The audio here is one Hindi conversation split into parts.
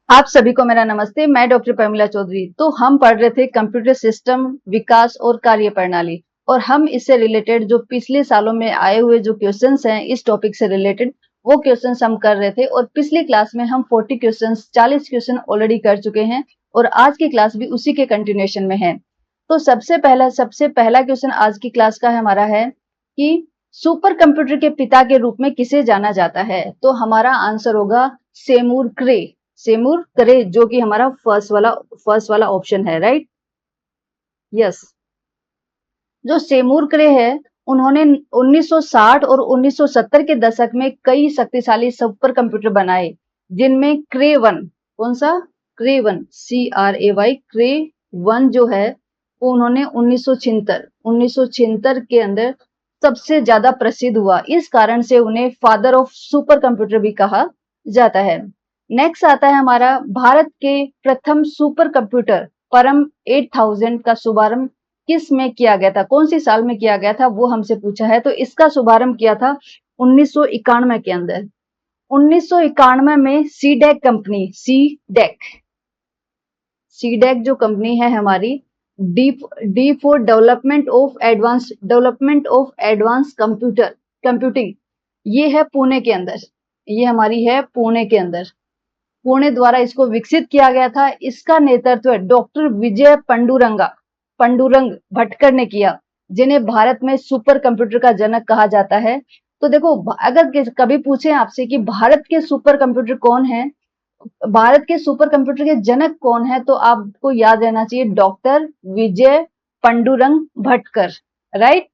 आप सभी को मेरा नमस्ते। मैं डॉक्टर प्रमिला चौधरी। तो हम पढ़ रहे थे कंप्यूटर सिस्टम विकास और कार्य प्रणाली, और हम इससे रिलेटेड जो पिछले सालों में आए हुए जो क्वेश्चंस हैं इस टॉपिक से रिलेटेड वो क्वेश्चंस हम कर रहे थे। और पिछली क्लास में हम 40 क्वेश्चन ऑलरेडी कर चुके हैं और आज की क्लास भी उसी के कंटिन्यूएशन में है। तो सबसे पहला क्वेश्चन आज की क्लास का हमारा है कि सुपर कंप्यूटर के पिता के रूप में किसे जाना जाता है। तो हमारा आंसर होगा सेमूर क्रे। सेमूर क्रे, जो कि हमारा फर्स्ट वाला ऑप्शन है, राइट। यस। जो सेमूर क्रे है उन्होंने 1960 और 1970 के दशक में कई शक्तिशाली सुपर कंप्यूटर बनाए, जिनमें क्रे वन, कौन सा, क्रे वन, CRAY, क्रे वन जो है वो उन्होंने 1976 के अंदर सबसे ज्यादा प्रसिद्ध हुआ। इस कारण से उन्हें फादर ऑफ सुपर कंप्यूटर भी कहा जाता है। नेक्स्ट आता है हमारा भारत के प्रथम सुपर कंप्यूटर परम 8000 का शुभारंभ किस में किया गया था, कौन सी साल में किया गया था, वो हमसे पूछा है। तो इसका शुभारंभ किया था 1991 के अंदर। 1991 में सीडेक कंपनी, सीडेक जो कंपनी है हमारी, D D for development of advance computing, ये है पुणे के अंदर, ये हमारी है पुणे के अंदर। पुणे द्वारा इसको विकसित किया गया था। इसका नेतृत्व डॉक्टर विजय पंडुरंग भटकर ने किया, जिन्हें भारत में सुपर कंप्यूटर का जनक कहा जाता है। तो देखो, अगर कभी पूछे आपसे कि भारत के सुपर कंप्यूटर कौन है, भारत के सुपर कंप्यूटर के जनक कौन है, तो आपको याद रहना चाहिए डॉक्टर विजय पंडुरंग भटकर, राइट।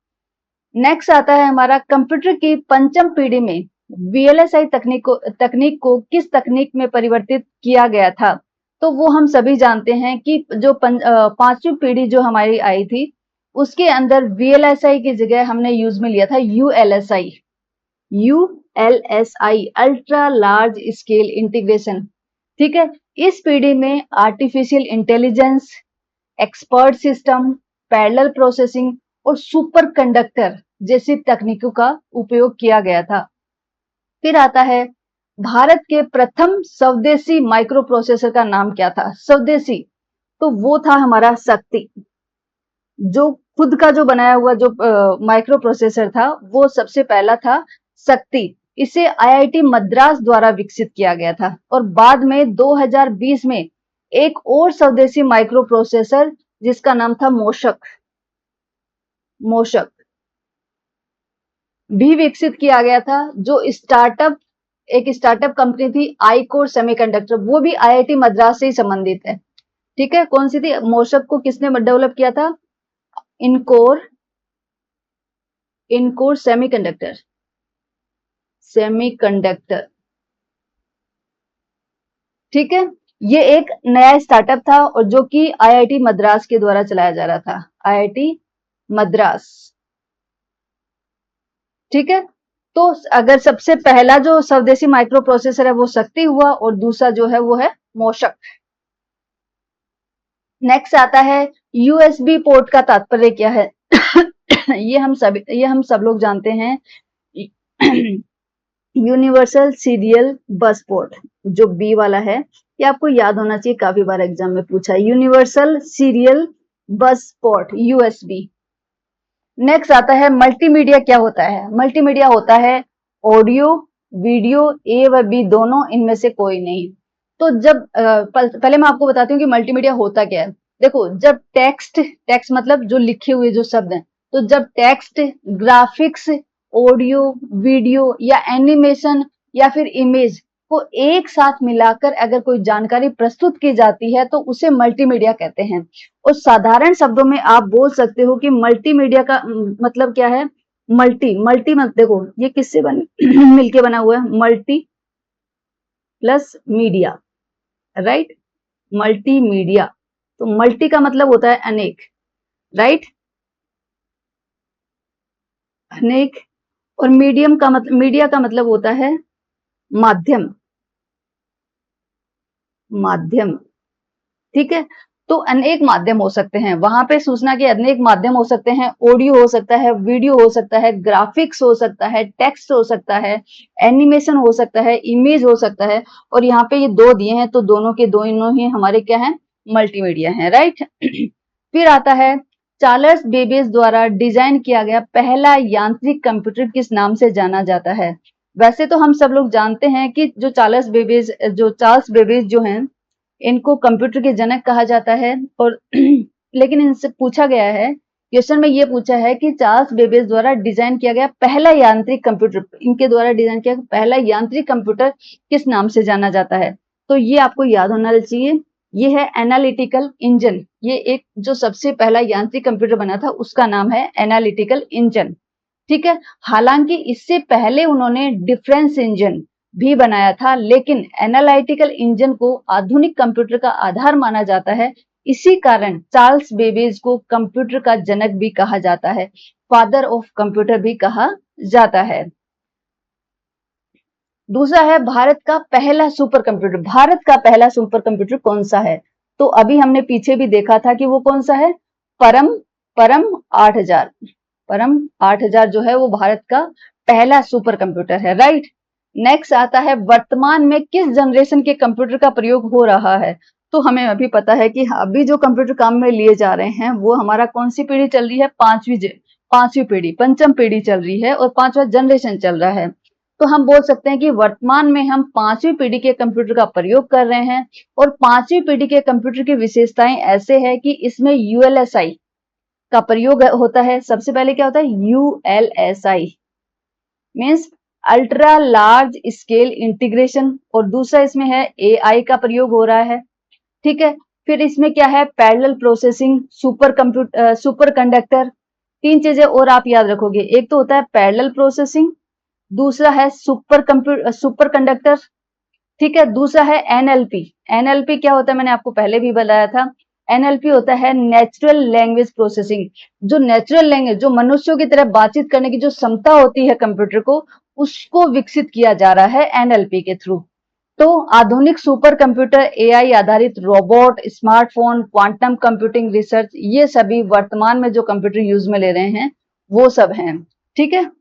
नेक्स्ट आता है हमारा कंप्यूटर की पंचम पीढ़ी में VLSI तकनीक को किस तकनीक में परिवर्तित किया गया था। तो वो हम सभी जानते हैं कि जो पांचवी पीढ़ी जो हमारी आई थी उसके अंदर VLSI की जगह हमने यूज में लिया था ULSI, ultra large scale integration. ठीक है। इस पीढ़ी में artificial intelligence, expert system, parallel processing और सुपर कंडक्टर जैसी तकनीकों का उपयोग किया गया था। फिर आता है भारत के प्रथम स्वदेशी माइक्रो प्रोसेसर का नाम क्या था। स्वदेशी, तो वो था हमारा शक्ति। जो खुद का जो बनाया हुआ जो माइक्रो प्रोसेसर था वो सबसे पहला था शक्ति। इसे IIT मद्रास द्वारा विकसित किया गया था। और बाद में 2020 में एक और स्वदेशी माइक्रो प्रोसेसर जिसका नाम था मोशक भी विकसित किया गया था। जो एक स्टार्टअप कंपनी थी आईकोर सेमीकंडक्टर, वो भी IIT मद्रास से ही संबंधित है। ठीक है। कौन सी थी? मोशक को किसने डेवलप किया था? इनकोर सेमीकंडक्टर। ठीक है। ये एक नया स्टार्टअप था और जो कि IIT मद्रास के द्वारा चलाया जा रहा था, IIT मद्रास। ठीक है। तो अगर सबसे पहला जो स्वदेशी माइक्रो प्रोसेसर है वो शक्ति हुआ और दूसरा जो है वो है मोशक। नेक्स्ट आता है USB पोर्ट का तात्पर्य क्या है। ये हम सब लोग जानते हैं। यूनिवर्सल सीरियल बस पोर्ट, जो बी वाला है, ये आपको याद होना चाहिए, काफी बार एग्जाम में पूछा है। Universal serial bus port, USB। Next आता है मल्टीमीडिया क्या होता है। मल्टीमीडिया होता है ऑडियो वीडियो, ए व बी दोनों, इनमें से कोई नहीं। तो जब पहले मैं आपको बताती हूँ कि मल्टीमीडिया होता क्या है। देखो, जब टेक्स्ट मतलब जो लिखे हुए जो शब्द हैं, तो जब टेक्स्ट, ग्राफिक्स, ऑडियो, वीडियो या एनिमेशन या फिर इमेज को एक साथ मिलाकर अगर कोई जानकारी प्रस्तुत की जाती है तो उसे मल्टीमीडिया कहते हैं। और साधारण शब्दों में आप बोल सकते हो कि मल्टीमीडिया का मतलब क्या है। मल्टी मत देखो, ये किससे मिलके बना हुआ है, multi plus media, right. Multimedia, तो मल्टी का मतलब होता है अनेक, राइट, अनेक। और मीडिया का मतलब होता है माध्यम। ठीक है। तो अनेक माध्यम हो सकते हैं, वहां पे सूचना के अनेक माध्यम हो सकते हैं। ऑडियो हो सकता है, वीडियो हो सकता है, ग्राफिक्स हो सकता है, टेक्स्ट हो सकता है, एनिमेशन हो सकता है, इमेज हो सकता है। और यहाँ पे ये दो दिए हैं तो दोनों के दोनों ही हमारे क्या हैं, मल्टीमीडिया हैं, राइट। फिर आता है चार्ल्स बेबेज द्वारा डिजाइन किया गया पहला यांत्रिक कंप्यूटर किस नाम से जाना जाता है। वैसे तो हम सब लोग जानते हैं कि जो चार्ल्स बेबेज जो हैं, इनको कंप्यूटर के जनक कहा जाता है। और लेकिन इनसे पूछा गया है, क्वेश्चन में ये पूछा है कि चार्ल्स बेबेज द्वारा डिजाइन किया गया पहला यांत्रिक कंप्यूटर, इनके द्वारा डिजाइन किया गया पहला यांत्रिक कंप्यूटर किस नाम से जाना जाता है। तो ये आपको याद होना चाहिए, ये है एनालिटिकल इंजन। ये एक जो सबसे पहला यांत्रिक कंप्यूटर बना था उसका नाम है एनालिटिकल इंजन, ठीक है। हालांकि इससे पहले उन्होंने डिफरेंस इंजन भी बनाया था, लेकिन एनालिटिकल इंजन को आधुनिक कंप्यूटर का आधार माना जाता है। इसी कारण चार्ल्स बेबेज को कंप्यूटर का जनक भी कहा जाता है, फादर ऑफ कंप्यूटर भी कहा जाता है। दूसरा है भारत का पहला सुपर कंप्यूटर। भारत का पहला सुपर कंप्यूटर कौन सा है? तो अभी हमने पीछे भी देखा था कि वो कौन सा है, परम 8000। परम 8000 जो है वो भारत का पहला सुपर कंप्यूटर है, राइट। नेक्स्ट आता है वर्तमान में किस जनरेशन के कंप्यूटर का प्रयोग हो रहा है। तो हमें अभी पता है कि अभी जो कंप्यूटर काम में लिए जा रहे हैं वो हमारा कौन सी पीढ़ी चल रही है, पांचवी पीढ़ी, पंचम पीढ़ी चल रही है और पांचवा जनरेशन चल रहा है। तो हम बोल सकते हैं कि वर्तमान में हम पांचवी पीढ़ी के कंप्यूटर का प्रयोग कर रहे हैं। और पांचवी पीढ़ी के कंप्यूटर की विशेषताएं ऐसे है कि इसमें ULSI का प्रयोग होता है। सबसे पहले क्या होता है, ULSI means ultra large scale integration, और दूसरा इसमें है AI का प्रयोग हो रहा है, ठीक है। फिर इसमें क्या है, पैरेलल प्रोसेसिंग, सुपर कंडक्टर। तीन चीजें और आप याद रखोगे, एक तो होता है पैरेलल प्रोसेसिंग, दूसरा है सुपर कंडक्टर, ठीक है। दूसरा है NLP। NLP क्या होता है, मैंने आपको पहले भी बताया था। NLP होता है नेचुरल लैंग्वेज प्रोसेसिंग। जो नेचुरल लैंग्वेज, जो मनुष्यों की तरह बातचीत करने की जो क्षमता होती है कंप्यूटर को, उसको विकसित किया जा रहा है NLP के थ्रू। तो आधुनिक सुपर कंप्यूटर, AI आधारित robot, smartphone, quantum computing research, ये सभी वर्तमान में जो कंप्यूटर यूज में ले रहे हैं वो सब हैं, ठीक है।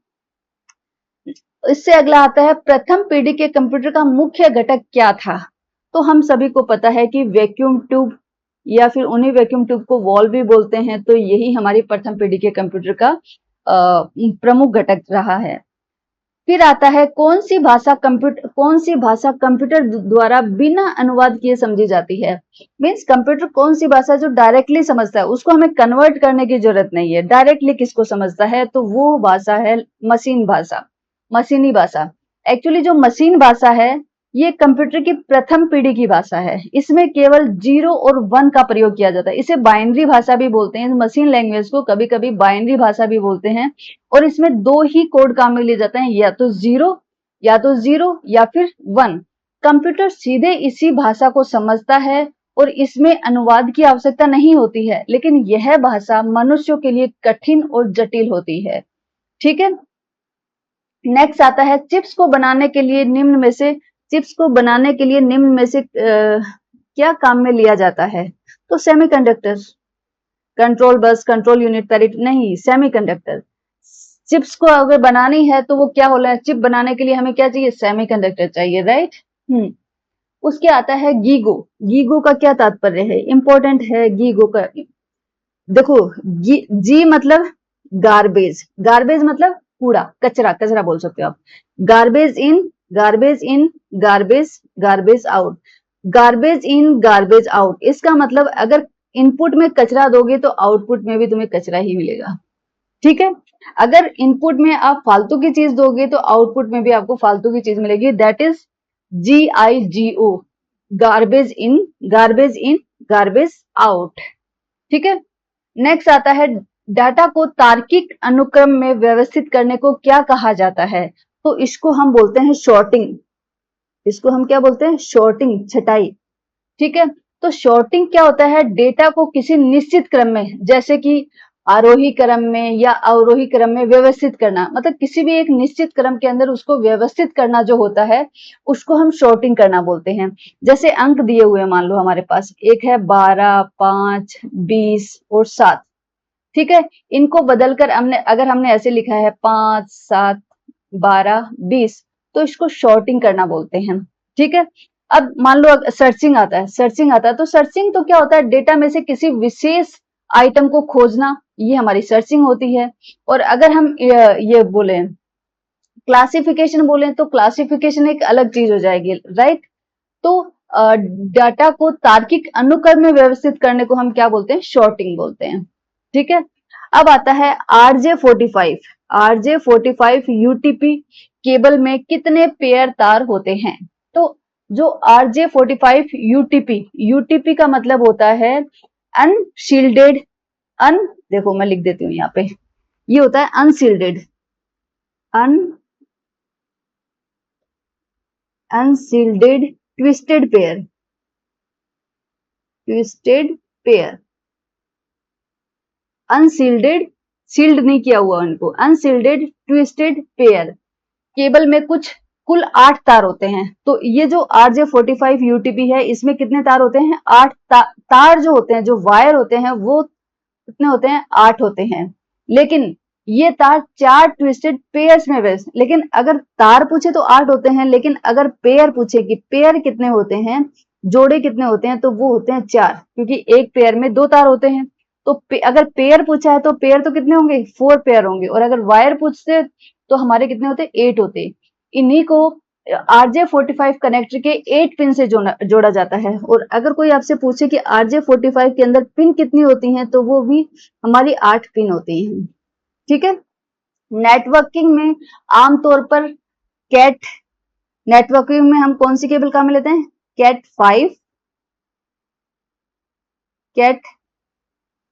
इससे अगला आता है प्रथम पीढ़ी के कंप्यूटर का मुख्य घटक क्या था। तो हम सभी को पता है कि वैक्यूम ट्यूब, या फिर उन्हीं वैक्यूम ट्यूब को वॉल भी बोलते हैं। तो यही हमारी प्रथम पीढ़ी के कंप्यूटर का प्रमुख घटक रहा है। फिर आता है कौन सी भाषा कंप्यूटर द्वारा बिना अनुवाद किए समझी जाती है। मीन्स कंप्यूटर कौन सी भाषा जो डायरेक्टली समझता है, उसको हमें कन्वर्ट करने की जरूरत नहीं है। डायरेक्टली किसको समझता है, तो वो भाषा है मशीनी भाषा। एक्चुअली जो मशीन भाषा है ये कंप्यूटर की प्रथम पीढ़ी की भाषा है। इसमें केवल 0 और 1 का प्रयोग किया जाता है। इसे बाइनरी भाषा भी बोलते हैं। मशीन लैंग्वेज को कभी कभी बाइनरी भाषा भी बोलते हैं। और इसमें दो ही कोड काम में लिए जाते हैं, या तो जीरो या फिर 1। कंप्यूटर सीधे इसी भाषा को समझता है और इसमें अनुवाद की आवश्यकता नहीं होती है, लेकिन यह भाषा मनुष्यों के लिए कठिन और जटिल होती है, ठीक है। नेक्स्ट आता है चिप्स को बनाने के लिए निम्न में से क्या काम में लिया जाता है। तो semiconductor, control bus, control unit, नहीं, सेमीकंडक्टर। चिप्स को अगर बनानी है तो वो क्या हो रहा है, चिप बनाने के लिए हमें क्या चाहिए, सेमीकंडक्टर चाहिए, राइट। उसके आता है गीगो का क्या तात्पर्य है, इंपॉर्टेंट है गीगो का। देखो जी मतलब गार्बेज मतलब कूड़ा, कचरा बोल सकते हो आप। गार्बेज इन, गार्बेज आउट। इसका मतलब अगर इनपुट में कचरा दोगे तो आउटपुट में भी तुम्हें कचरा ही मिलेगा, ठीक है। अगर इनपुट में आप फालतू की चीज दोगे तो आउटपुट में भी आपको फालतू की चीज मिलेगी। That is GIGO, garbage in, garbage out, ठीक है। नेक्स्ट आता है डाटा को तार्किक अनुक्रम में व्यवस्थित करने को क्या कहा जाता है। तो इसको हम बोलते हैं शॉर्टिंग। इसको हम क्या बोलते हैं, शॉर्टिंग, छटाई, ठीक है। तो शॉर्टिंग क्या होता है, डेटा को किसी निश्चित क्रम में, जैसे कि आरोही क्रम में या अवरोही क्रम में व्यवस्थित करना, मतलब किसी भी एक निश्चित क्रम के अंदर उसको व्यवस्थित करना जो होता है उसको हम शॉर्टिंग करना बोलते हैं। जैसे अंक दिए हुए हैं, मान लो हमारे पास एक है 12, 5, 20 और 7, ठीक है। इनको बदलकर हमने ऐसे लिखा है 5, 7, 12, 20, तो इसको शॉर्टिंग करना बोलते हैं, ठीक है। अब मान लो सर्चिंग आता है, तो सर्चिंग तो क्या होता है, डेटा में से किसी विशेष आइटम को खोजना, ये हमारी सर्चिंग होती है। और अगर हम ये बोले क्लासिफिकेशन बोले तो क्लासिफिकेशन एक अलग चीज हो जाएगी, राइट। तो डाटा को तार्किक अनुक्रम में व्यवस्थित करने को हम क्या बोलते हैं, शॉर्टिंग बोलते हैं, ठीक है। अब आता है RJ45 यूटीपी केबल में कितने पेयर तार होते हैं। तो जो RJ45 यूटीपी का मतलब होता है अनशील्डेड, देखो मैं लिख देती हूँ यहाँ पे, ये होता है unshielded twisted pair, unshielded, shield नहीं किया हुआ उनको, अनशील्डेड ट्विस्टेड पेयर केबल में कुल 8 तार होते हैं। तो ये जो RJ45 यूटीपी है, इसमें कितने तार होते हैं, 8 तार जो होते हैं, जो वायर होते हैं वो कितने होते हैं, 8 होते हैं। लेकिन ये तार 4 ट्विस्टेड पेयर्स में व्यस्त, लेकिन अगर तार पूछे तो 8 होते हैं, लेकिन अगर पेयर पूछे कि पेयर कितने होते हैं, जोड़े कितने होते हैं, तो वो होते हैं 4, क्योंकि एक पेयर में 2 तार होते हैं। तो अगर पेयर पूछा है तो पेयर तो कितने होंगे, 4 पेयर होंगे, और अगर वायर पूछते तो हमारे कितने होते, 8 होते। इन्हीं को RJ45 कनेक्टर के 8 पिन से जोड़ा जाता है। और अगर कोई आपसे पूछे कि RJ45 के अंदर पिन कितनी होती हैं, तो वो भी हमारी 8 पिन होती हैं, ठीक है। नेटवर्किंग में आमतौर पर कैट नेटवर्किंग में हम कौन सी केबल काम में लेते हैं, कैट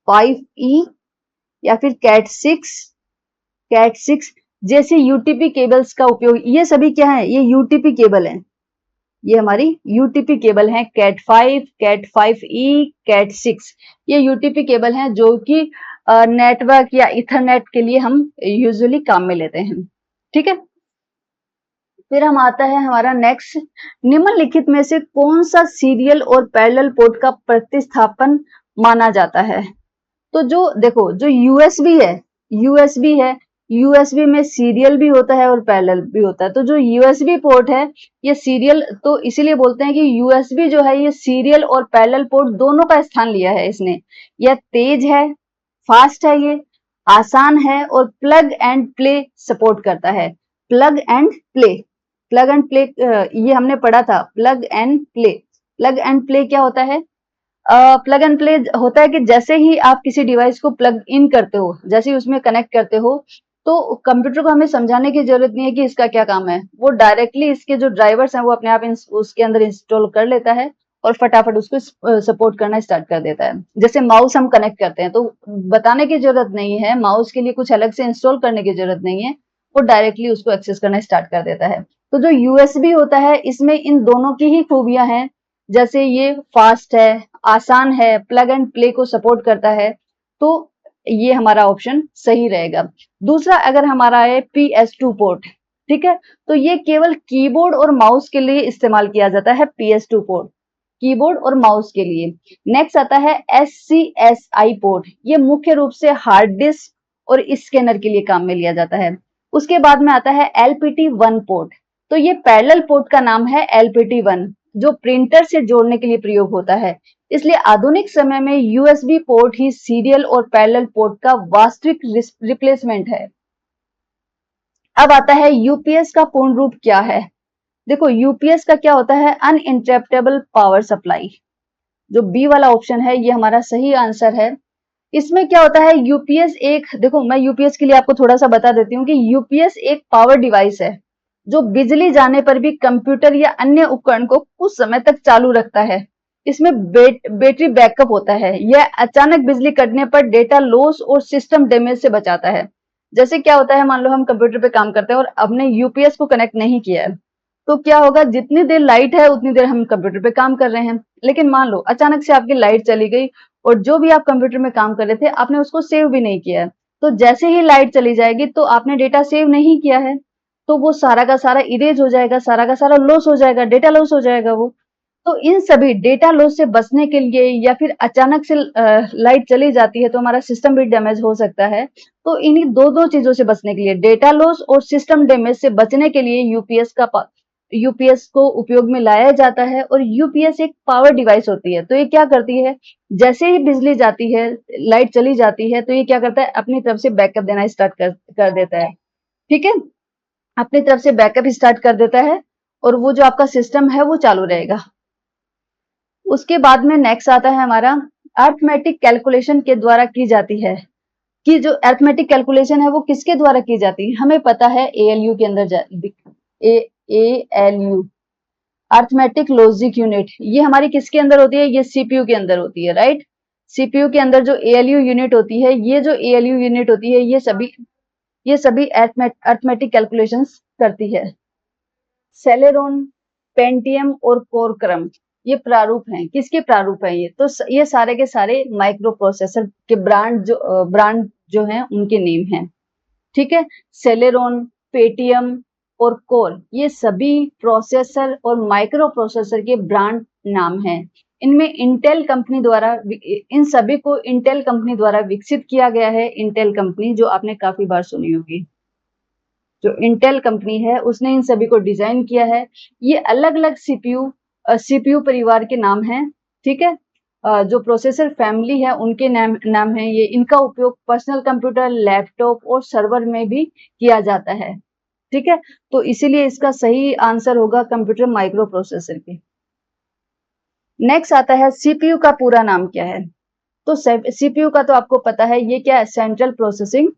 5E या फिर कैट 6 जैसे यूटीपी केबल्स का उपयोग, ये सभी क्या है, ये यूटीपी केबल है, ये हमारी यूटीपी केबल है। कैट 5E, कैट 6, ये यूटीपी केबल हैं जो कि नेटवर्क या इथरनेट के लिए हम यूजुअली काम में लेते हैं, ठीक है। फिर हम आता है हमारा नेक्स्ट, निम्नलिखित में से कौन सा सीरियल और पैरेलल पोर्ट का प्रतिस्थापन माना जाता है। तो जो देखो, जो यूएसबी है, यूएसबी में सीरियल भी होता है और पैरेलल भी होता है। तो जो यूएसबी पोर्ट है, ये सीरियल, तो इसीलिए बोलते हैं कि यूएसबी जो है ये सीरियल और पैरेलल पोर्ट दोनों का स्थान लिया है इसने। यह तेज है, फास्ट है, ये आसान है और प्लग एंड प्ले सपोर्ट करता है। प्लग एंड प्ले ये हमने पढ़ा था, प्लग एंड प्ले क्या होता है, प्लग एंड प्ले होता है कि जैसे ही आप किसी डिवाइस को प्लग इन करते हो, जैसे ही उसमें कनेक्ट करते हो, तो कंप्यूटर को हमें समझाने की जरूरत नहीं है कि इसका क्या काम है, वो डायरेक्टली इसके जो ड्राइवर्स हैं वो अपने आप उसके अंदर इंस्टॉल कर लेता है और फटाफट उसको सपोर्ट करना स्टार्ट कर देता है। जैसे माउस हम कनेक्ट करते हैं तो बताने की जरूरत नहीं है, माउस के लिए कुछ अलग से इंस्टॉल करने की जरूरत नहीं है, वो डायरेक्टली उसको एक्सेस करना स्टार्ट कर देता है। तो जो यूएसबी होता है, इसमें इन दोनों की ही खूबियां हैं, जैसे ये फास्ट है, आसान है, प्लग एंड प्ले को सपोर्ट करता है, तो ये हमारा ऑप्शन सही रहेगा। दूसरा अगर हमारा है PS2 पोर्ट, ठीक है, तो ये केवल कीबोर्ड और माउस के लिए इस्तेमाल किया जाता है, PS2 पोर्ट कीबोर्ड और माउस के लिए। नेक्स्ट आता है SCSI पोर्ट, ये मुख्य रूप से हार्ड डिस्क और स्कैनर के लिए काम में लिया जाता है। उसके बाद में आता है LPT1 पोर्ट, तो ये पैरेलल पोर्ट का नाम है LPT1, जो प्रिंटर से जोड़ने के लिए प्रयोग होता है। इसलिए आधुनिक समय में यूएसबी पोर्ट ही सीरियल और पैरेलल पोर्ट का वास्तविक रिप्लेसमेंट है। अब आता है यूपीएस का पूर्ण रूप क्या है। देखो यूपीएस का क्या होता है, अनइंटरप्टेबल पावर सप्लाई। जो बी वाला ऑप्शन है ये हमारा सही आंसर है। इसमें क्या होता है, यूपीएस एक, देखो मैं यूपीएस के लिए आपको थोड़ा सा बता देती हूँ कि यूपीएस एक पावर डिवाइस है जो बिजली जाने पर भी कंप्यूटर या अन्य उपकरण को कुछ समय तक चालू रखता है। इसमें बैटरी बैकअप होता है। यह अचानक बिजली कटने पर डेटा लॉस और सिस्टम डैमेज से बचाता है। जैसे क्या होता है, मान लो हम कंप्यूटर पे काम करते हैं और हमने यूपीएस को कनेक्ट नहीं किया है, तो क्या होगा, जितनी देर लाइट है उतनी देर हम कंप्यूटर पे काम कर रहे हैं, लेकिन मान लो अचानक से आपकी लाइट चली गई और जो भी आप कंप्यूटर में काम कर रहे थे आपने उसको सेव भी नहीं किया है। तो जैसे ही लाइट चली जाएगी तो आपने डेटा सेव नहीं किया है, तो वो सारा का सारा इरेज हो जाएगा, सारा का सारा लॉस हो जाएगा, डेटा लॉस हो जाएगा वो। तो इन सभी डेटा लॉस से बचने के लिए या फिर अचानक से लाइट चली जाती है तो हमारा सिस्टम भी डैमेज हो सकता है। तो इन्हीं दो चीजों से बचने के लिए, डेटा लॉस और सिस्टम डैमेज से बचने के लिए यूपीएस को उपयोग में लाया जाता है। और यूपीएस एक पावर डिवाइस होती है। तो ये क्या करती है, जैसे ही बिजली जाती है, लाइट चली जाती है, तो ये क्या करता है, अपनी तरफ से बैकअप देना स्टार्ट कर देता है। ठीक है, अपनी तरफ से बैकअप स्टार्ट कर देता है और वो जो आपका सिस्टम है वो चालू रहेगा। उसके बाद में नेक्स्ट आता है हमारा अर्थमेटिक कैलकुलेशन के द्वारा की जाती है। कि जो अर्थमेटिक कैलकुलेशन है वो किसके द्वारा की जाती है, हमें पता है एएलयू के अंदर एएलयू अर्थमेटिक लॉजिक यूनिट, ये हमारी किसके अंदर होती है, ये सीपीयू के अंदर होती है, राइट। सीपीयू के अंदर जो एएलयू यूनिट होती है, ये जो एएलयू यूनिट होती है ये सभी अर्थमेटिक कैलकुलेशंस करती है। सेलेरॉन, पेंटियम और कोरक्रम, ये प्रारूप हैं, किसके प्रारूप हैं ये, तो ये सारे के सारे माइक्रो प्रोसेसर के ब्रांड जो हैं उनके नेम हैं। ठीक है, सेलेरॉन, पेटियम और कोर, ये सभी प्रोसेसर और माइक्रो प्रोसेसर के ब्रांड नाम हैं। इनमें इंटेल कंपनी द्वारा, इन सभी को इंटेल कंपनी द्वारा विकसित किया गया है। इंटेल कंपनी जो आपने काफी बार सुनी होगी, जो इंटेल कंपनी है उसने इन सभी को डिजाइन किया है। ये अलग अलग सीपीयू परिवार के नाम हैं। ठीक है, जो प्रोसेसर फैमिली है उनके नाम है ये। इनका उपयोग पर्सनल कंप्यूटर, लैपटॉप और सर्वर में भी किया जाता है। ठीक है, तो इसीलिए इसका सही आंसर होगा कंप्यूटर माइक्रो प्रोसेसर की। नेक्स्ट आता है सीपीयू का पूरा नाम क्या है। तो सीपीयू का तो आपको पता है, ये क्या है, central processing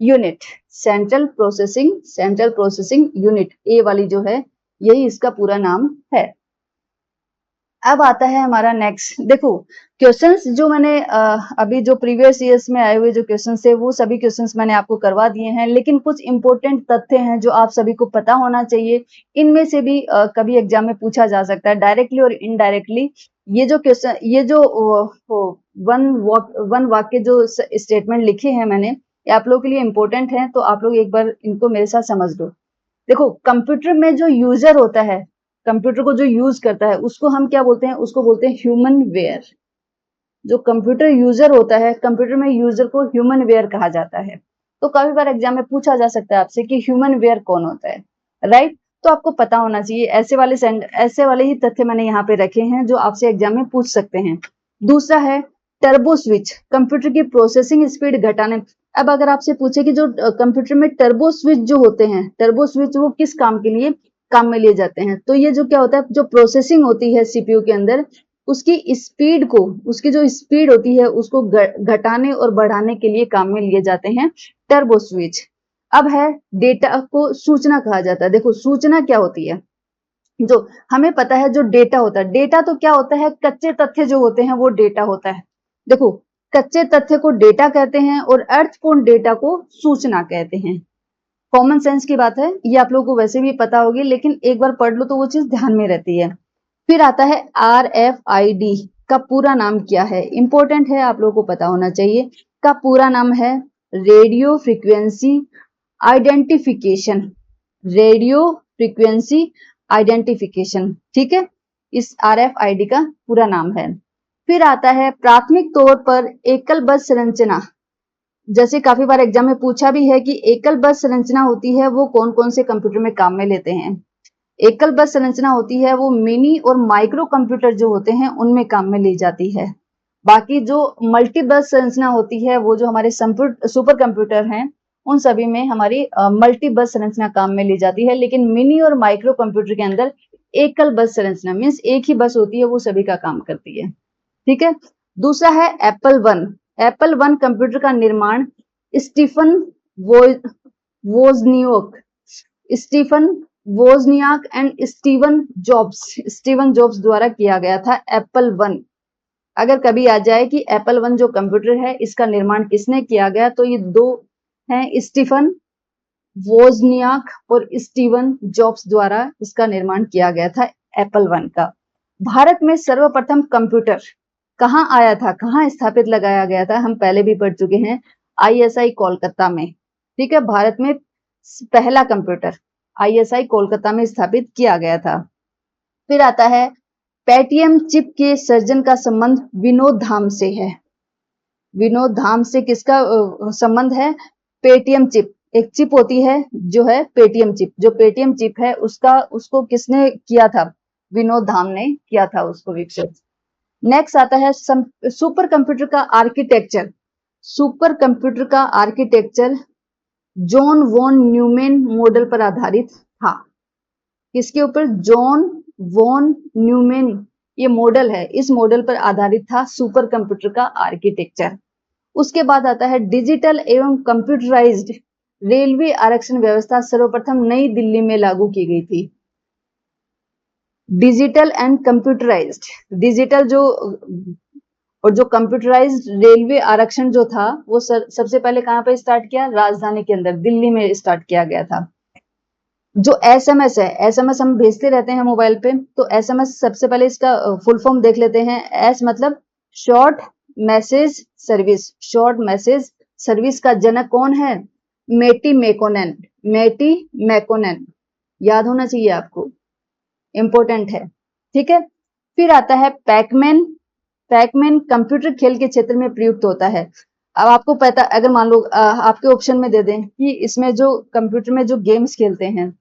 unit. Central processing unit, A वाली जो है यही इसका पूरा नाम है। अब आता है हमारा नेक्स्ट, देखो क्वेश्चंस जो मैंने अभी जो प्रीवियस ईयर्स में आए हुए जो क्वेश्चंस थे वो सभी क्वेश्चंस मैंने आपको करवा दिए हैं, लेकिन कुछ इंपॉर्टेंट तथ्य हैं जो आप सभी को पता होना चाहिए। इनमें से भी कभी एग्जाम में पूछा जा सकता है डायरेक्टली और इनडायरेक्टली। ये जो क्वेश्चन, ये जो वन वाक्य जो स्टेटमेंट लिखे हैं मैंने, ये आप लोगों के लिए इंपॉर्टेंट है, तो आप लोग एक बार इनको मेरे साथ समझ लो। देखो, कंप्यूटर में जो यूजर होता है, कंप्यूटर को जो यूज करता है उसको हम क्या बोलते हैं, उसको बोलते हैं ह्यूमन वेयर। जो कंप्यूटर यूजर होता है, कंप्यूटर में यूजर को ह्यूमन वेयर कहा जाता है। तो काफी बार एग्जाम में पूछा जा सकता है आपसे कि ह्यूमन वेयर कौन होता है, राइट। तो आपको पता होना चाहिए, ऐसे वाले ही तथ्य मैंने यहाँ पे रखे हैं जो आपसे एग्जाम में पूछ सकते हैं। दूसरा है टर्बो स्विच, कंप्यूटर की प्रोसेसिंग स्पीड घटाने। अब अगर आपसे पूछे कि जो कंप्यूटर में टर्बो स्विच जो होते हैं, टर्बो स्विच वो किस काम में लिए जाते हैं, तो ये जो क्या होता है, जो प्रोसेसिंग होती है सीपीयू के अंदर, उसकी स्पीड को, उसकी जो स्पीड होती है उसको घटाने और बढ़ाने के लिए काम में लिए जाते हैं टर्बो स्विच। अब है डेटा को सूचना कहा जाता है। देखो सूचना क्या होती है, जो हमें पता है जो डेटा होता है, डेटा तो क्या होता है, कच्चे तथ्य जो होते हैं वो डेटा होता है। देखो, कच्चे तथ्य को डेटा कहते हैं और अर्थपूर्ण डेटा को सूचना कहते हैं। कॉमन सेंस की बात है, ये आप लोगों को वैसे भी पता होगी, लेकिन एक बार पढ़ लो तो वो चीज ध्यान में रहती है। फिर आता है RFID का पूरा नाम क्या है, इंपॉर्टेंट है, आप लोगों को पता होना चाहिए। का पूरा नाम है radio frequency identification, radio frequency identification. ठीक है, इस RFID का पूरा नाम है। फिर आता है प्राथमिक तौर पर एकल बस संरचना। जैसे काफी बार एग्जाम में पूछा भी है कि एकल बस संरचना होती है वो कौन कौन से कंप्यूटर में काम में लेते हैं। एकल बस संरचना होती है वो मिनी और माइक्रो कंप्यूटर जो होते हैं उनमें काम में ली जाती है। बाकी जो मल्टी बस संरचना होती है वो जो हमारे सुपर कंप्यूटर हैं उन सभी में हमारी मल्टी बस संरचना काम में ली जाती है। लेकिन मिनी और माइक्रो कंप्यूटर के अंदर एकल बस संरचना मीन्स एक ही बस होती है, वो सभी का काम करती है। ठीक है, दूसरा है एप्पल वन कंप्यूटर का निर्माण Stephen Wozniak and Steven Jobs द्वारा किया गया था। एप्पल वन, अगर कभी आ जाए कि एप्पल वन जो कंप्यूटर है इसका निर्माण किसने किया गया, तो ये दो हैं, स्टीफन वोजनियाक और स्टीवन जॉब्स द्वारा इसका निर्माण किया गया था एप्पल वन का। भारत में सर्वप्रथम कंप्यूटर कहाँ आया था, कहाँ स्थापित लगाया गया था, हम पहले भी पढ़ चुके हैं, ISI कोलकाता में। ठीक है, भारत में पहला कंप्यूटर ISI कोलकाता में स्थापित किया गया था। फिर आता है पेटीएम चिप के सर्जन का संबंध विनोद धाम से है। विनोद धाम से किसका संबंध है? पेटीएम चिप, एक चिप होती है जो है पेटीएम चिप, जो पेटीएम चिप है उसको किसने किया था? विनोद धाम ने किया था उसको विकसित। नेक्स्ट आता है सुपर कंप्यूटर का आर्किटेक्चर। सुपर कंप्यूटर का architecture John von Neumann model पर आधारित था। किसके ऊपर? जॉन वॉन न्यूमैन, ये मॉडल है, इस मॉडल पर आधारित था सुपर कंप्यूटर का आर्किटेक्चर। उसके बाद आता है डिजिटल एवं कंप्यूटराइज्ड रेलवे आरक्षण व्यवस्था सर्वप्रथम नई दिल्ली में लागू की गई थी। डिजिटल एंड कंप्यूटराइज्ड, डिजिटल जो और जो कंप्यूटराइज्ड रेलवे आरक्षण जो था वो सबसे पहले कहां पे स्टार्ट किया? राजधानी के अंदर दिल्ली में स्टार्ट किया गया था। जो SMS है, SMS हम भेजते रहते हैं मोबाइल पे, तो SMS सबसे पहले इसका फुल फॉर्म देख लेते हैं। S मतलब short message service. Short message service का जनक कौन है? मेटी मैकोनेन। मेटी मैकोनेन, याद होना चाहिए आपको, इंपॉर्टेंट है। ठीक है, फिर आता है पैकमैन। पैकमैन कंप्यूटर खेल के क्षेत्र में प्रयुक्त होता है। अब आपको पता, अगर मान लो आपके ऑप्शन में दे दें कि इसमें जो कंप्यूटर में जो गेम्स खेलते हैं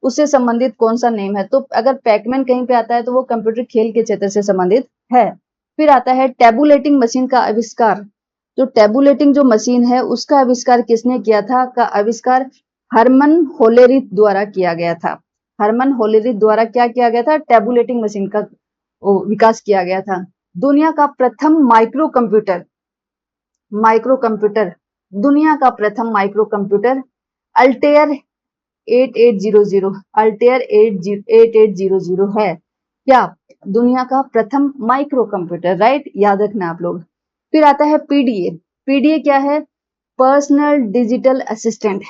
उससे संबंधित कौन सा नेम है, तो अगर पैकमैन कहीं पे आता है तो वो कंप्यूटर खेल के क्षेत्र से संबंधित है। फिर आता है टैबुलेटिंग मशीन का आविष्कार। जो टैबुलेटिंग जो मशीन है उसका आविष्कार किसने किया था? का आविष्कार हरमन होलेरिथ द्वारा किया गया था। हरमन होलेरिथ द्वारा क्या किया गया था? टैबुलेटिंग मशीन का विकास किया गया था। दुनिया का प्रथम माइक्रो कंप्यूटर, माइक्रो कंप्यूटर, दुनिया का प्रथम माइक्रो कंप्यूटर अल्टेयर 8800, अल्टेयर 8800 है। क्या? दुनिया का प्रथम माइक्रो कंप्यूटर, राइट, याद रखना आप लोग। फिर आता है PDA। PDA क्या है? Personal digital assistant.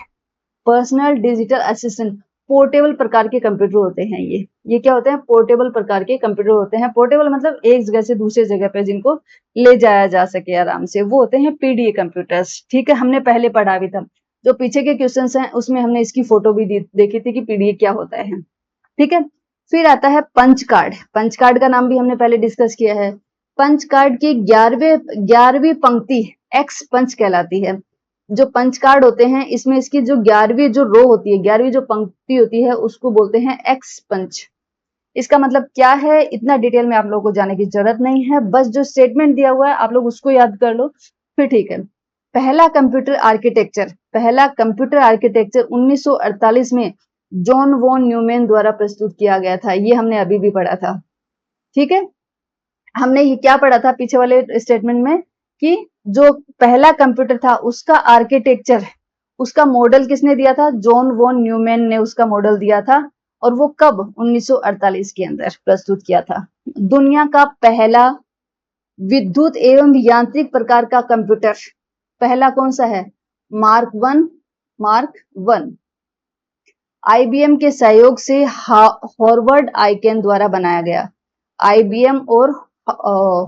Personal digital assistant portable प्रकार के कंप्यूटर होते हैं ये क्या होते हैं? पोर्टेबल प्रकार के कंप्यूटर होते हैं। पोर्टेबल मतलब एक जगह से दूसरे जगह पे जिनको ले जाया जा सके आराम से, वो होते हैं PDA कंप्यूटर्स। ठीक है, हमने पहले पढ़ा भी था, जो पीछे के क्वेश्चंस हैं उसमें हमने इसकी फोटो भी देखी थी कि PDA क्या होता है। ठीक है, फिर आता है पंच कार्ड। पंच कार्ड का नाम भी हमने पहले डिस्कस किया है। पंच कार्ड की 11वीं पंक्ति एक्स पंच कहलाती है। जो पंच कार्ड होते हैं इसमें इसकी जो 11वीं जो रो होती है, 11वीं जो पंक्ति होती है उसको बोलते हैं एक्स पंच। इसका मतलब क्या है इतना डिटेल में आप लोगों को जाने की जरूरत नहीं है, बस जो स्टेटमेंट दिया हुआ है आप लोग उसको याद कर लो फिर ठीक है। पहला कंप्यूटर आर्किटेक्चर, पहला कंप्यूटर आर्किटेक्चर 1948 में जॉन वॉन न्यूमैन द्वारा प्रस्तुत किया गया था। ये हमने अभी भी पढ़ा था। ठीक है, हमने ये क्या पढ़ा था पीछे वाले स्टेटमेंट में कि जो पहला कंप्यूटर था उसका आर्किटेक्चर, उसका मॉडल किसने दिया था? जॉन वॉन न्यूमैन ने उसका मॉडल दिया था। और वो कब? 1948 के अंदर प्रस्तुत किया था। दुनिया का पहला विद्युत एवं यांत्रिक प्रकार का कंप्यूटर पहला कौन सा है? मार्क 1। मार्क 1 IBM के सहयोग से हॉवर्ड आइकेन द्वारा बनाया गया। IBM और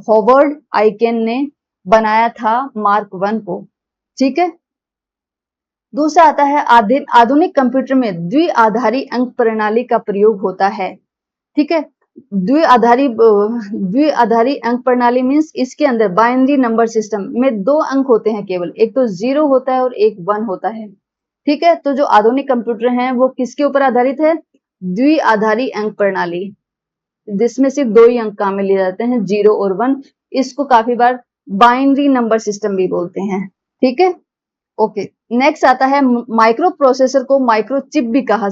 हॉवर्ड आइकेन ने बनाया था मार्क 1 को। ठीक है, दूसरा आता है आधुनिक कंप्यूटर में द्विआधारी अंक प्रणाली का प्रयोग होता है। ठीक है, द्विआधारी अंक प्रणाली मींस इसके अंदर बाइनरी नंबर सिस्टम में 2 अंक होते हैं केवल, एक तो 0 होता है और एक 1 होता है। ठीक है, तो जो आधुनिक कंप्यूटर हैं वो किसके ऊपर आधारित है? द्विआधारी अंक प्रणाली, जिसमें सिर्फ 2 ही अंक काम में लिए जाते हैं, 0 और 1। इसको काफी बार बाइनरी नंबर सिस्टम भी बोलते हैं। ठीक है, ओके। नेक्स्ट आता है माइक्रो प्रोसेसर को माइक्रोचिप भी कहा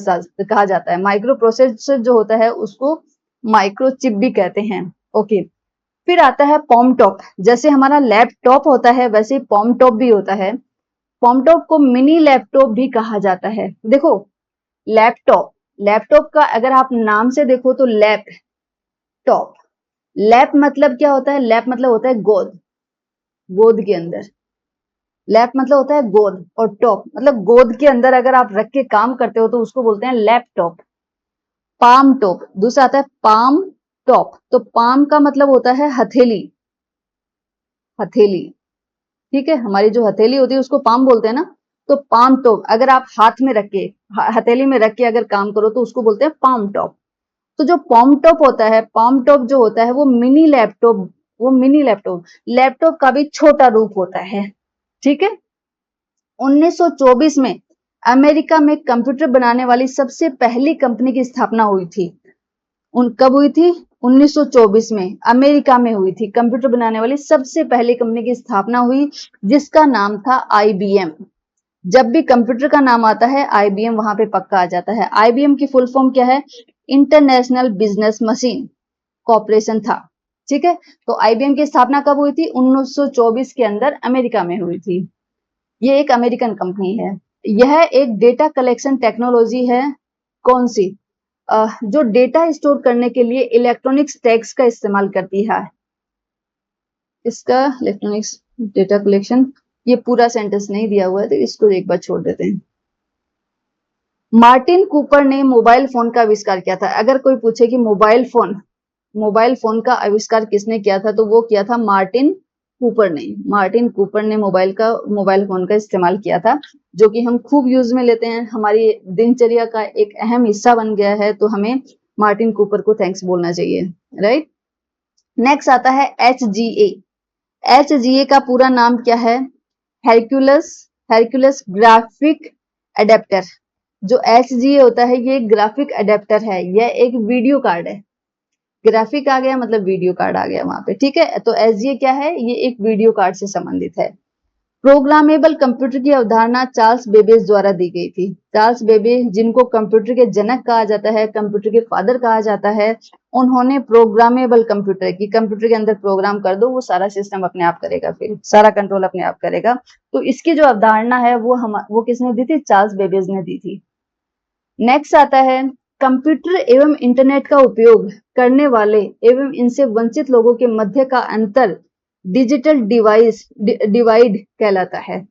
जाता है। माइक्रो प्रोसेसर जो होता है उसको माइक्रोचिप भी कहते हैं। ओके, फिर आता है पॉमटॉप। जैसे हमारा लैपटॉप होता है वैसे पॉमटॉप भी होता है। पॉमटॉप को मिनी लैपटॉप भी कहा जाता है। देखो लैपटॉप, लैपटॉप का अगर आप नाम से देखो तो लैपटॉप, लैप मतलब क्या होता है? लैप मतलब होता है गोद, गोद के अंदर। लैप मतलब होता है गोद और टॉप मतलब गोद के अंदर अगर आप रख के काम करते हो तो उसको बोलते हैं लैपटॉप। पाम टॉप, दूसरा आता है पाम टॉप। तो पाम का मतलब होता है हथेली, हथेली, ठीक है, हमारी जो हथेली होती है उसको पाम बोलते हैं ना, तो पाम टॉप अगर आप हाथ में रख के हथेली में रख के अगर काम करो तो उसको बोलते हैं पाम टॉप। तो जो पाम टॉप होता है, पाम टॉप जो होता है वो मिनी लैपटॉप, वो मिनी लैपटॉप, लैपटॉप का भी छोटा रूप होता है, ठीक है। 1924 में अमेरिका में कंप्यूटर बनाने वाली सबसे पहली कंपनी की स्थापना हुई थी। कब हुई थी? 1924 में अमेरिका में हुई थी, कंप्यूटर बनाने वाली सबसे पहली कंपनी की स्थापना हुई, जिसका नाम था आईबीएम। जब भी कंप्यूटर का नाम आता है आईबीएम वहां पे पक्का आ जाता है। आईबीएम की फुल फॉर्म क्या है? इंटरनेशनल बिजनेस मशीन कॉर्पोरेशन था, ठीक है। तो आईबीएम की स्थापना कब हुई थी? 1924 के अंदर अमेरिका में हुई थी। ये एक अमेरिकन कंपनी है। यह एक डेटा कलेक्शन टेक्नोलॉजी है। कौन सी? जो डेटा स्टोर करने के लिए इलेक्ट्रॉनिक्स टैग्स का इस्तेमाल करती है। इसका इलेक्ट्रॉनिक्स डेटा कलेक्शन, ये पूरा सेंटेंस नहीं दिया हुआ है तो इसको एक बार छोड़ देते हैं। मार्टिन कूपर ने मोबाइल फोन का आविष्कार किया था। अगर कोई पूछे कि मोबाइल फोन का आविष्कार किसने किया था, तो वो किया था मार्टिन कूपर ने। मार्टिन कूपर ने मोबाइल फोन का इस्तेमाल किया था, जो कि हम खूब यूज में लेते हैं, हमारी दिनचर्या का एक अहम हिस्सा बन गया है। तो हमें मार्टिन कूपर को थैंक्स बोलना चाहिए, राइट। नेक्स्ट आता है HGA। HGA का पूरा नाम क्या है? हेरक्यूलस ग्राफिक एडेप्टर। जो HGA होता है ये ग्राफिक एडेप्टर है, यह एक वीडियो कार्ड है। ग्राफिक आ गया मतलब वीडियो कार्ड आ गया वहां पे, ठीक है। तो HGA क्या है? ये एक वीडियो कार्ड से संबंधित है। प्रोग्रामेबल कंप्यूटर की अवधारणा चार्ल्स बेबेज द्वारा दी गई थी। चार्ल्स बेबेज, जिनको कंप्यूटर के जनक कहा जाता है, कंप्यूटर के फादर कहा जाता है, उन्होंने प्रोग्रामेबल कंप्यूटर की, कंप्यूटर के अंदर प्रोग्राम कर दो वो सारा सिस्टम अपने आप करेगा, फिर सारा कंट्रोल अपने आप करेगा। तो इसकी जो अवधारणा है वो किसने दी थी? चार्ल्स बेबेज ने दी थी। नेक्स्ट आता है कंप्यूटर एवं इंटरनेट का उपयोग करने वाले एवं इनसे वंचित लोगों के मध्य का अंतर डिजिटल डिवाइड कहलाता है।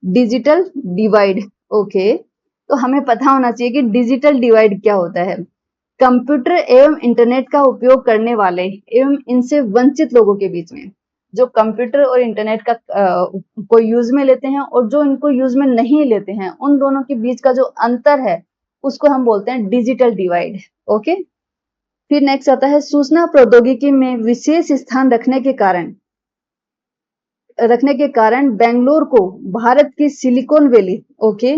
Digital divide, okay. तो हमें पता होना चाहिए कि डिजिटल डिवाइड क्या होता है। कंप्यूटर एवं इंटरनेट का उपयोग करने वाले एवं इनसे वंचित लोगों के बीच में, जो कंप्यूटर और इंटरनेट का को यूज में लेते हैं और जो इनको यूज में नहीं लेते हैं, उन दोनों के बीच का जो अंतर है उसको हम बोलते हैं डिजिटल डिवाइड, ओके। फिर नेक्स्ट आता है सूचना प्रौद्योगिकी में विशेष स्थान रखने के कारण बेंगलोर को भारत की सिलिकॉन वैली, ओके,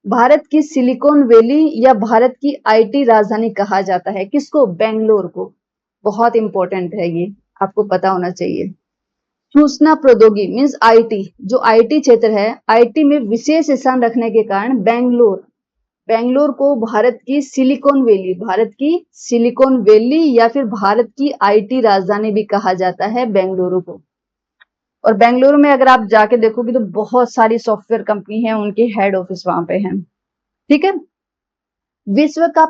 भारत की सिलिकॉन वैली या भारत की आईटी राजधानी कहा जाता है। किसको? बेंगलोर को। बहुत इंपॉर्टेंट है ये, आपको पता होना चाहिए। सूचना प्रौद्योगिकी मीन्स आईटी, जो आईटी क्षेत्र है, आईटी में विशेष स्थान रखने के कारण बेंगलोर को भारत की सिलिकॉन वैली या फिर भारत की आईटी राजधानी भी कहा जाता है बेंगलुरु को। और बेंगलुरु में अगर आप जाके देखोगे तो बहुत सारी सॉफ्टवेयर कंपनी है, उनके हेड ऑफिस वहां पे है, ठीक है। विश्व का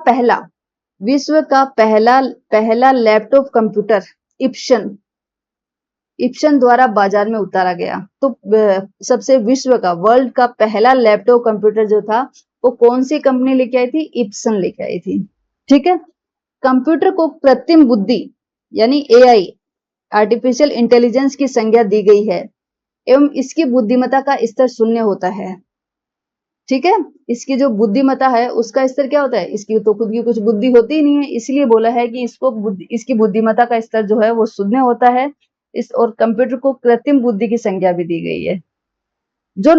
पहला लैपटॉप कंप्यूटर इप्सन द्वारा बाजार में उतारा गया। तो सबसे वर्ल्ड का पहला लैपटॉप कंप्यूटर जो था वो कौन सी कंपनी लेके आई थी? इप्सन लेके आई थी, ठीक है। कंप्यूटर को कृत्रिम बुद्धि यानी AI, आर्टिफिशियल इंटेलिजेंस की संज्ञा दी गई है एवं इसकी बुद्धिमत्ता का स्तर 0 होता है, ठीक है। इसकी जो बुद्धिमत्ता है उसका स्तर क्या होता है? इसकी तो खुद की कुछ बुद्धि होती ही नहीं है, इसलिए बोला है कि इसकी बुद्धिमत्ता का स्तर जो है वो 0 होता है। और कंप्यूटर को कृत्रिम बुद्धि की संज्ञा भी दी गई है। जो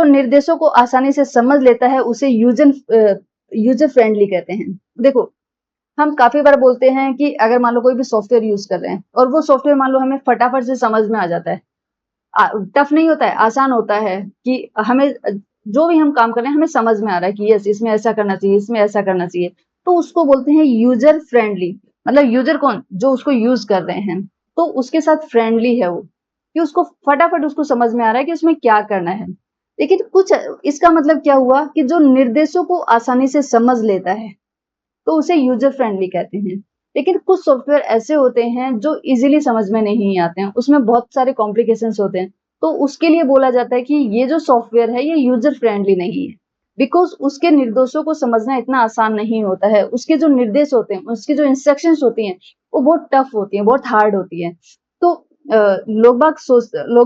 निर्देशों को आसानी से समझ लेता है उसे यूजर फ्रेंडली कहते हैं। देखो, हम काफी बार बोलते हैं कि अगर मान लो कोई भी सॉफ्टवेयर यूज कर रहे हैं और वो सॉफ्टवेयर मान लो हमें फटाफट से समझ में आ जाता है, टफ नहीं होता है, आसान होता है कि हमें जो भी हम काम कर रहे हैं हमें समझ में आ रहा है कि यस इसमें ऐसा करना चाहिए, इसमें ऐसा करना चाहिए, तो उसको बोलते हैं यूजर फ्रेंडली। मतलब यूजर कौन? जो उसको यूज कर रहे हैं, तो उसके साथ फ्रेंडली है वो, कि उसको फटाफट उसको समझ में आ रहा है कि उसमें क्या करना है। लेकिन कुछ इसका मतलब क्या हुआ कि जो निर्देशों को आसानी से समझ लेता है तो उसे यूजर फ्रेंडली कहते हैं। लेकिन कुछ सॉफ्टवेयर ऐसे होते हैं जो इजीली समझ में नहीं आते हैं, उसमें बहुत सारे कॉम्प्लिकेशंस होते हैं, तो उसके लिए बोला जाता है कि ये जो सॉफ्टवेयर है ये यूजर फ्रेंडली नहीं है, बिकॉज उसके निर्देशों को समझना इतना आसान नहीं होता है। उसके जो निर्देश होते हैं, उसकी जो इंस्ट्रक्शंस होती हैं वो बहुत टफ होती हैं, बहुत हार्ड होती हैं। तो लोग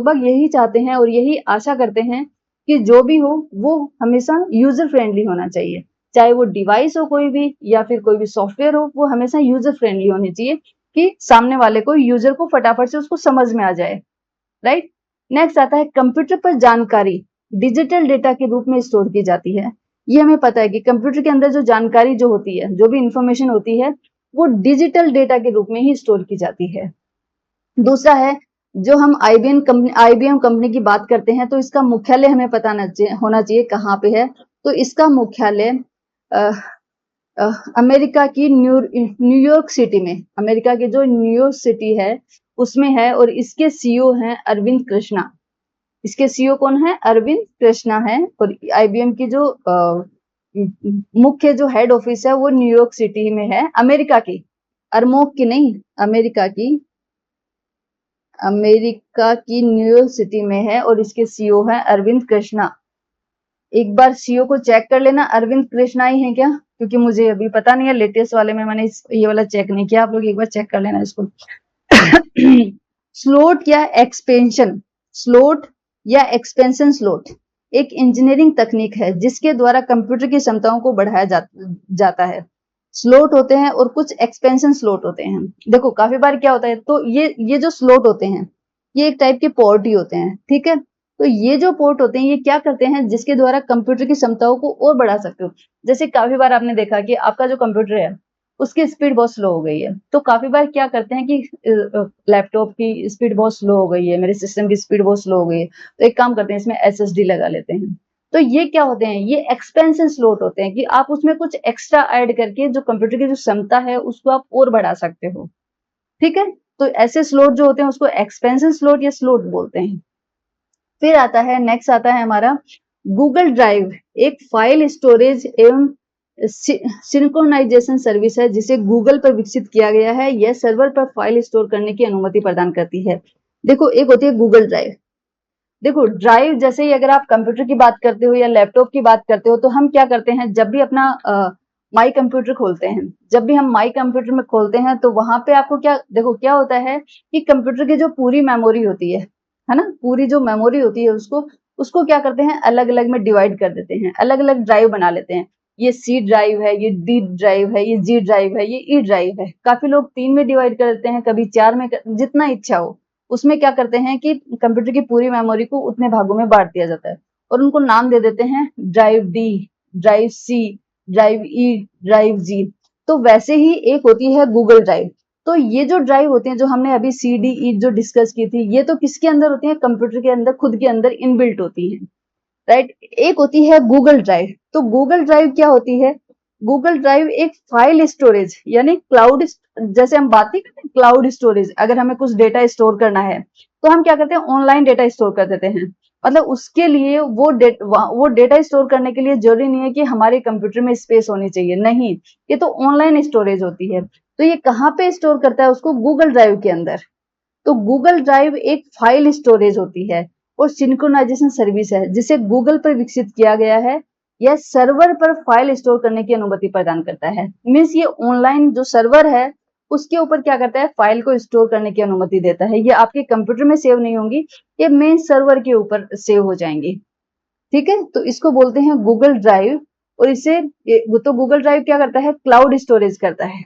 बाग यही चाहते हैं और यही आशा करते हैं कि जो भी हो वो हमेशा यूजर फ्रेंडली होना चाहिए, चाहे वो डिवाइस हो कोई भी या फिर कोई भी सॉफ्टवेयर हो, वो हमेशा यूजर फ्रेंडली होनी चाहिए कि सामने वाले को, यूजर को फटाफट से उसको समझ में आ जाए, राइट। नेक्स्ट आता है कंप्यूटर पर जानकारी डिजिटल डेटा के रूप में स्टोर की जाती है। ये हमें पता है कि कंप्यूटर के अंदर जो जानकारी जो होती है, जो भी इंफॉर्मेशन होती है, वो डिजिटल डेटा के रूप में ही स्टोर की जाती है। दूसरा है, जो हम आईबीएम कंपनी की बात करते हैं तो इसका मुख्यालय हमें पता होना चाहिए कहाँ पे है। तो इसका मुख्यालय अमेरिका की न्यूयॉर्क सिटी में, अमेरिका की जो न्यूयॉर्क सिटी है उसमें है, और इसके सीईओ हैं अरविंद कृष्णा। इसके सीईओ कौन है? अरविंद कृष्णा है। और आईबीएम की जो मुख्य जो हेड ऑफिस है वो न्यूयॉर्क सिटी में है, अमेरिका की, अरमोक की नहीं, अमेरिका की न्यूयॉर्क सिटी में है, और इसके सीईओ है अरविंद कृष्णा। एक बार सीईओ को चेक कर लेना अरविंद कृष्णा ही है क्या, क्योंकि मुझे अभी पता नहीं है, लेटेस्ट वाले में मैंने ये वाला चेक नहीं किया, आप लोग एक बार चेक कर लेना इसको। स्लोट या एक्सपेंशन स्लोट एक इंजीनियरिंग तकनीक है जिसके द्वारा कंप्यूटर की क्षमताओं को बढ़ाया जाता है। स्लोट होते हैं और कुछ एक्सपेंशन स्लोट होते हैं। देखो काफी बार क्या होता है, तो ये जो स्लोट होते हैं ये एक टाइप के पोर्ट ही होते हैं, ठीक है। तो ये जो पोर्ट होते हैं ये क्या करते हैं, जिसके द्वारा कंप्यूटर की क्षमताओं को और बढ़ा सकते हो। जैसे काफी बार आपने देखा कि आपका जो कंप्यूटर है उसकी स्पीड बहुत स्लो हो गई है, तो काफी बार क्या करते हैं कि लैपटॉप की स्पीड बहुत स्लो हो गई है, मेरे सिस्टम की स्पीड बहुत स्लो हो गई है, तो एक काम करते हैं इसमें एसएसडी लगा लेते हैं। तो ये क्या होते हैं, ये एक्सपेंशन स्लॉट होते हैं कि आप उसमें कुछ एक्स्ट्रा ऐड करके जो कंप्यूटर की जो क्षमता है उसको आप और बढ़ा सकते हो, ठीक है। तो ऐसे स्लॉट जो होते हैं उसको एक्सपेंशन स्लॉट या स्लॉट बोलते हैं। फिर आता है, नेक्स्ट आता है हमारा गूगल ड्राइव, एक फाइल स्टोरेज एवं सिंक्रोनाइजेशन सर्विस है जिसे गूगल पर विकसित किया गया है। यह सर्वर पर फाइल स्टोर करने की अनुमति प्रदान करती है। देखो एक होती है गूगल ड्राइव। देखो ड्राइव जैसे ही अगर आप कंप्यूटर की बात करते हो या लैपटॉप की बात करते हो, तो हम क्या करते हैं, जब भी अपना माई कंप्यूटर खोलते हैं, जब भी हम माई कंप्यूटर में खोलते हैं तो वहां पे आपको क्या, देखो क्या होता है कि कंप्यूटर की जो पूरी मेमोरी होती है ना, पूरी जो मेमोरी होती है उसको उसको क्या करते हैं, अलग अलग में डिवाइड कर देते हैं, अलग अलग ड्राइव बना लेते हैं। ये सी ड्राइव है, ये डी ड्राइव है, ये जी ड्राइव है, ये ई ड्राइव है। काफी लोग 3 में डिवाइड कर देते हैं, कभी 4 में, जितना इच्छा हो उसमें क्या करते हैं कि कंप्यूटर की पूरी मेमोरी को उतने भागों में बांट दिया जाता है और उनको नाम दे देते हैं drive D, drive C, drive E, drive G. तो वैसे ही एक होती है गूगल ड्राइव। तो ये जो ड्राइव होती हैं जो हमने अभी सी डी ई जो डिस्कस की थी, ये तो किसके अंदर होती है, कंप्यूटर के अंदर, खुद के अंदर इनबिल्ट होती है, राइट। एक होती है गूगल ड्राइव। तो गूगल ड्राइव क्या होती है, गूगल ड्राइव एक फाइल स्टोरेज यानी क्लाउड, जैसे हम बात नहीं करते क्लाउड स्टोरेज, अगर हमें कुछ डेटा स्टोर करना है तो हम क्या करते हैं, ऑनलाइन डेटा स्टोर कर देते हैं। मतलब उसके लिए वो डेटा स्टोर करने के लिए जरूरी नहीं है कि हमारे कंप्यूटर में स्पेस होनी चाहिए, नहीं, ये तो ऑनलाइन स्टोरेज होती है। तो ये कहाँ पे स्टोर करता है उसको, गूगल ड्राइव के अंदर। तो गूगल ड्राइव एक फाइल स्टोरेज होती है और सिंक्रोनाइजेशन सर्विस है जिसे गूगल पर विकसित किया गया है। यह सर्वर पर फाइल स्टोर करने की अनुमति प्रदान करता है। मीन्स ये ऑनलाइन जो सर्वर है उसके ऊपर क्या करता है, फाइल को स्टोर करने की अनुमति देता है। ये आपके कंप्यूटर में सेव नहीं होंगी, ये मेन सर्वर के ऊपर सेव हो जाएंगी, ठीक है। तो इसको बोलते हैं गूगल ड्राइव। और इसे तो गूगल ड्राइव क्या करता है, क्लाउड स्टोरेज करता है।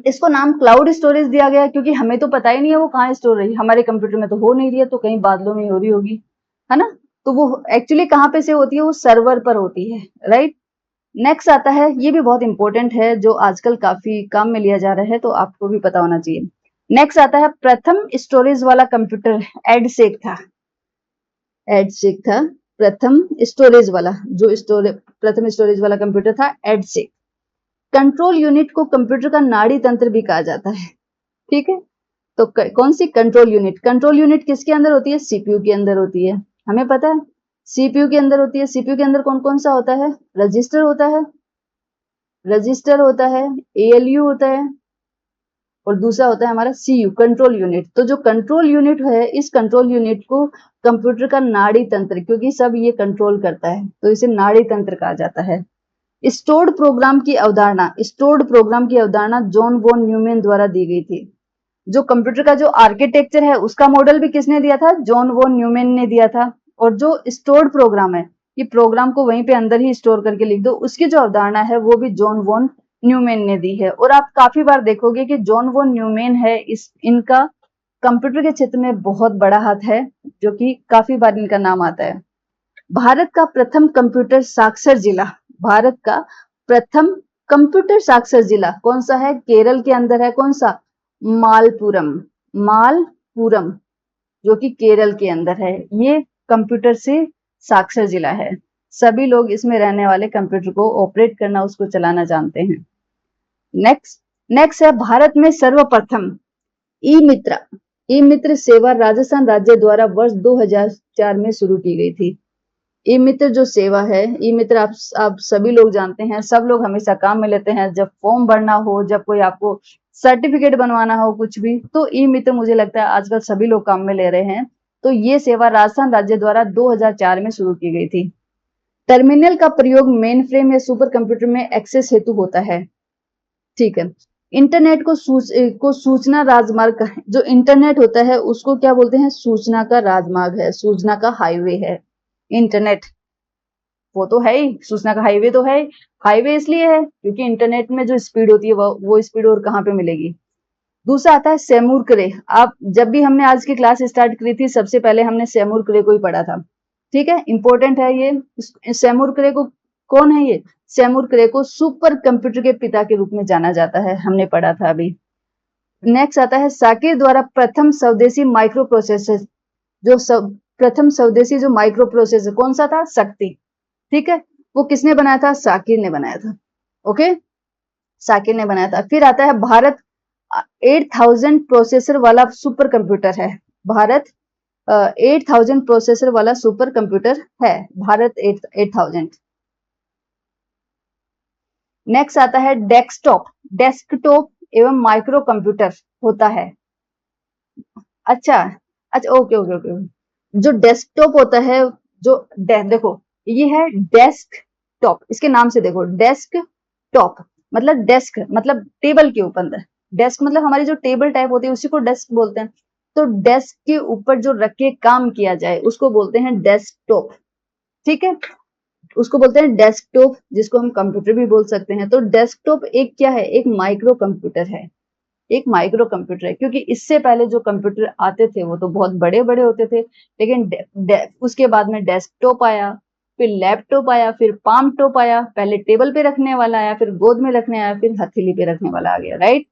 इसको नाम क्लाउड स्टोरेज दिया गया क्योंकि हमें तो पता ही नहीं है वो कहाँ स्टोर रही है, हमारे कंप्यूटर में तो हो नहीं रही है, तो कहीं बादलों में हो रही होगी, है ना। तो वो एक्चुअली कहाँ पे से होती है, वो सर्वर पर होती है, राइट। नेक्स्ट आता है, ये भी बहुत इंपॉर्टेंट है जो आजकल काफी काम में लिया जा रहा है, तो आपको भी पता होना चाहिए। नेक्स्ट आता है, प्रथम स्टोरेज वाला कंप्यूटर एडसेक था। एडसेक था प्रथम स्टोरेज वाला, प्रथम स्टोरेज वाला कंप्यूटर था एडसेक। कंट्रोल यूनिट को कंप्यूटर का नाड़ी तंत्र भी कहा जाता है, ठीक है। तो कौन सी कंट्रोल यूनिट, कंट्रोल यूनिट किसके अंदर होती है, सीपीयू के अंदर होती है, हमें पता है सीपीयू के अंदर होती है। सीपीयू के अंदर कौन कौन सा होता है, रजिस्टर होता है, एएलयू होता है, और दूसरा होता है हमारा सीयू, कंट्रोल यूनिट। तो जो कंट्रोल यूनिट है, इस कंट्रोल यूनिट को कंप्यूटर का नाड़ी तंत्र, क्योंकि सब ये कंट्रोल करता है तो इसे नाड़ी तंत्र कहा जाता है। स्टोर्ड प्रोग्राम की अवधारणा जॉन वॉन न्यूमैन द्वारा दी गई थी। जो कंप्यूटर का जो आर्किटेक्चर है उसका मॉडल भी किसने दिया था? जॉन वॉन न्यूमैन ने दिया था। और जो स्टोर्ड प्रोग्राम है, ये प्रोग्राम को वहीं पे अंदर ही स्टोर करके लिख दो, उसकी जो अवधारणा है वो भी जॉन वॉन न्यूमैन ने दी है। और आप काफी बार देखोगे कि जॉन वॉन न्यूमैन है, इनका कंप्यूटर के क्षेत्र में बहुत बड़ा हाथ है, जो कि काफी बार इनका नाम आता है। भारत का प्रथम कंप्यूटर साक्षर जिला, भारत का प्रथम कंप्यूटर साक्षर जिला कौन सा है? केरल के अंदर है। कौन सा? मालपुरम, मालपुरम, जो कि केरल के अंदर है। ये कंप्यूटर से साक्षर जिला है। सभी लोग इसमें रहने वाले कंप्यूटर को ऑपरेट करना, उसको चलाना जानते हैं। नेक्स्ट है भारत में सर्वप्रथम ई मित्र, ई मित्र सेवा राजस्थान राज्य द्वारा वर्ष 2004 में शुरू की गई थी। ई मित्र जो सेवा है, ई मित्र आप सभी लोग जानते हैं, सब लोग हमेशा काम में लेते हैं। जब फॉर्म भरना हो, जब कोई आपको सर्टिफिकेट बनवाना हो, कुछ भी, तो ई मित्र मुझे लगता है आजकल सभी लोग काम में ले रहे हैं। तो ये सेवा राजस्थान राज्य द्वारा 2004 में शुरू की गई थी। टर्मिनल का प्रयोग मेन फ्रेम या सुपर कंप्यूटर में एक्सेस हेतु होता है। ठीक है। इंटरनेट को सूचना राजमार्ग, जो इंटरनेट होता है उसको क्या बोलते हैं? सूचना का राजमार्ग है, सूचना का हाईवे है इंटरनेट। वो तो है ही, सूचना का हाईवे तो है। हाईवे इसलिए है क्योंकि इंटरनेट में जो स्पीड होती है वो स्पीड और कहाँ पे मिलेगी? दूसरा आता है सेमूर करे। आप जब भी हमने आज की क्लास स्टार्ट करी थी, सबसे पहले हमने सेमूर करे को ही पढ़ा था। ठीक है, इंपॉर्टेंट है ये। सेमूर करे को कौन है? ये सेमूर करे को सुपर कंप्यूटर के पिता के रूप में जाना जाता है, हमने पढ़ा था अभी। नेक्स्ट आता है साकिर द्वारा प्रथम स्वदेशी माइक्रो प्रोसेसर, प्रथम स्वदेशी जो माइक्रो प्रोसेसर कौन सा था? शक्ति। ठीक है, वो किसने बनाया था? साकिर ने बनाया था। ओके, साकिर ने बनाया था। फिर आता है भारत 8000 प्रोसेसर वाला सुपर कंप्यूटर है। भारत 8000 प्रोसेसर वाला सुपर कंप्यूटर है, भारत 8000। नेक्स्ट आता है डेस्कटॉप, डेस्कटॉप एवं माइक्रो कंप्यूटर होता है। अच्छा अच्छा, ओके ओके ओके। जो डेस्कटॉप होता है, जो देखो ये है डेस्कटॉप, इसके नाम से देखो, डेस्कटॉप मतलब डेस्क मतलब टेबल के ऊपर, डेस्क मतलब हमारी जो टेबल टाइप होती है उसी को डेस्क बोलते हैं। तो डेस्क के ऊपर जो रख के काम किया जाए उसको बोलते हैं डेस्कटॉप। ठीक है, उसको बोलते हैं डेस्कटॉप, जिसको हम कंप्यूटर भी बोल सकते हैं। तो डेस्कटॉप एक क्या है? एक माइक्रो कंप्यूटर है, एक माइक्रो कंप्यूटर है। क्योंकि इससे पहले जो कंप्यूटर आते थे वो तो बहुत बड़े बड़े होते थे, लेकिन उसके बाद में डेस्कटॉप आया, फिर लैपटॉप आया, फिर पाम टॉप आया, पहले टेबल पे रखने वाला आया, फिर गोद में रखने आया, फिर हथेली पे रखने वाला आ गया, राइट।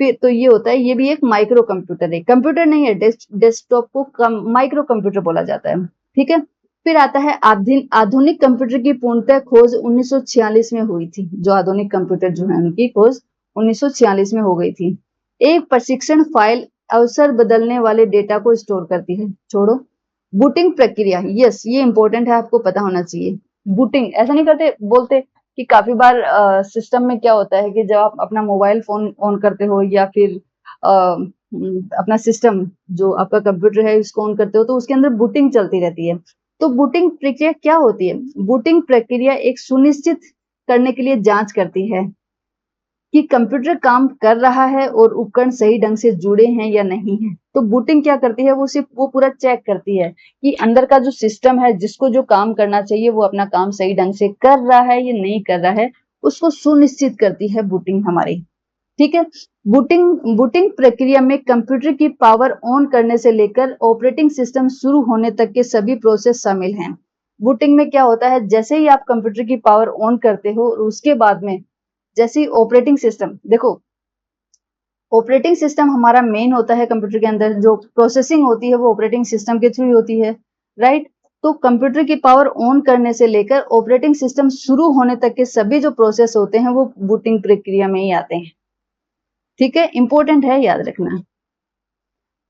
फिर तो ये होता है, ये भी एक माइक्रो कंप्यूटर है, कंप्यूटर नहीं है। डेस्कटॉप को माइक्रो कंप्यूटर बोला जाता है। ठीक है, फिर आता है आधुनिक कंप्यूटर की पूर्णतः खोज 1946 में हुई थी। जो आधुनिक कंप्यूटर जो है उनकी खोज 1946 में हो गई थी। एक प्रशिक्षण फाइल अवसर बदलने वाले डेटा को स्टोर करती है। छोड़ो, बूटिंग प्रक्रिया, यस ये इंपॉर्टेंट है, आपको पता होना चाहिए। बूटिंग ऐसा नहीं करते, बोलते कि काफी बार सिस्टम में क्या होता है कि जब आप अपना मोबाइल फोन ऑन करते हो या फिर अपना सिस्टम जो आपका कंप्यूटर है उसको ऑन करते हो, तो उसके अंदर बूटिंग चलती रहती है। तो बूटिंग प्रक्रिया क्या होती है? बूटिंग प्रक्रिया एक सुनिश्चित करने के लिए जांच करती है कि कंप्यूटर काम कर रहा है और उपकरण सही ढंग से जुड़े हैं या नहीं है। तो बूटिंग क्या करती है? वो पूरा चेक करती है कि अंदर का जो सिस्टम है, जिसको जो काम करना चाहिए वो अपना काम सही ढंग से कर रहा है या नहीं कर रहा है, उसको सुनिश्चित करती है बूटिंग हमारी। ठीक है, बूटिंग प्रक्रिया में कंप्यूटर की पावर ऑन करने से लेकर ऑपरेटिंग सिस्टम शुरू होने तक के सभी प्रोसेस शामिल हैं। बूटिंग में क्या होता है? जैसे ही आप कंप्यूटर की पावर ऑन करते हो, उसके बाद में जैसे ही ऑपरेटिंग सिस्टम, देखो ऑपरेटिंग सिस्टम हमारा मेन होता है कंप्यूटर के अंदर, जो प्रोसेसिंग होती है वो ऑपरेटिंग सिस्टम के थ्रू होती है, राइट। तो कंप्यूटर की पावर ऑन करने से लेकर ऑपरेटिंग सिस्टम शुरू होने तक के सभी जो प्रोसेस होते हैं वो बूटिंग प्रक्रिया में ही आते हैं। ठीक है, इंपॉर्टेंट है, याद रखना।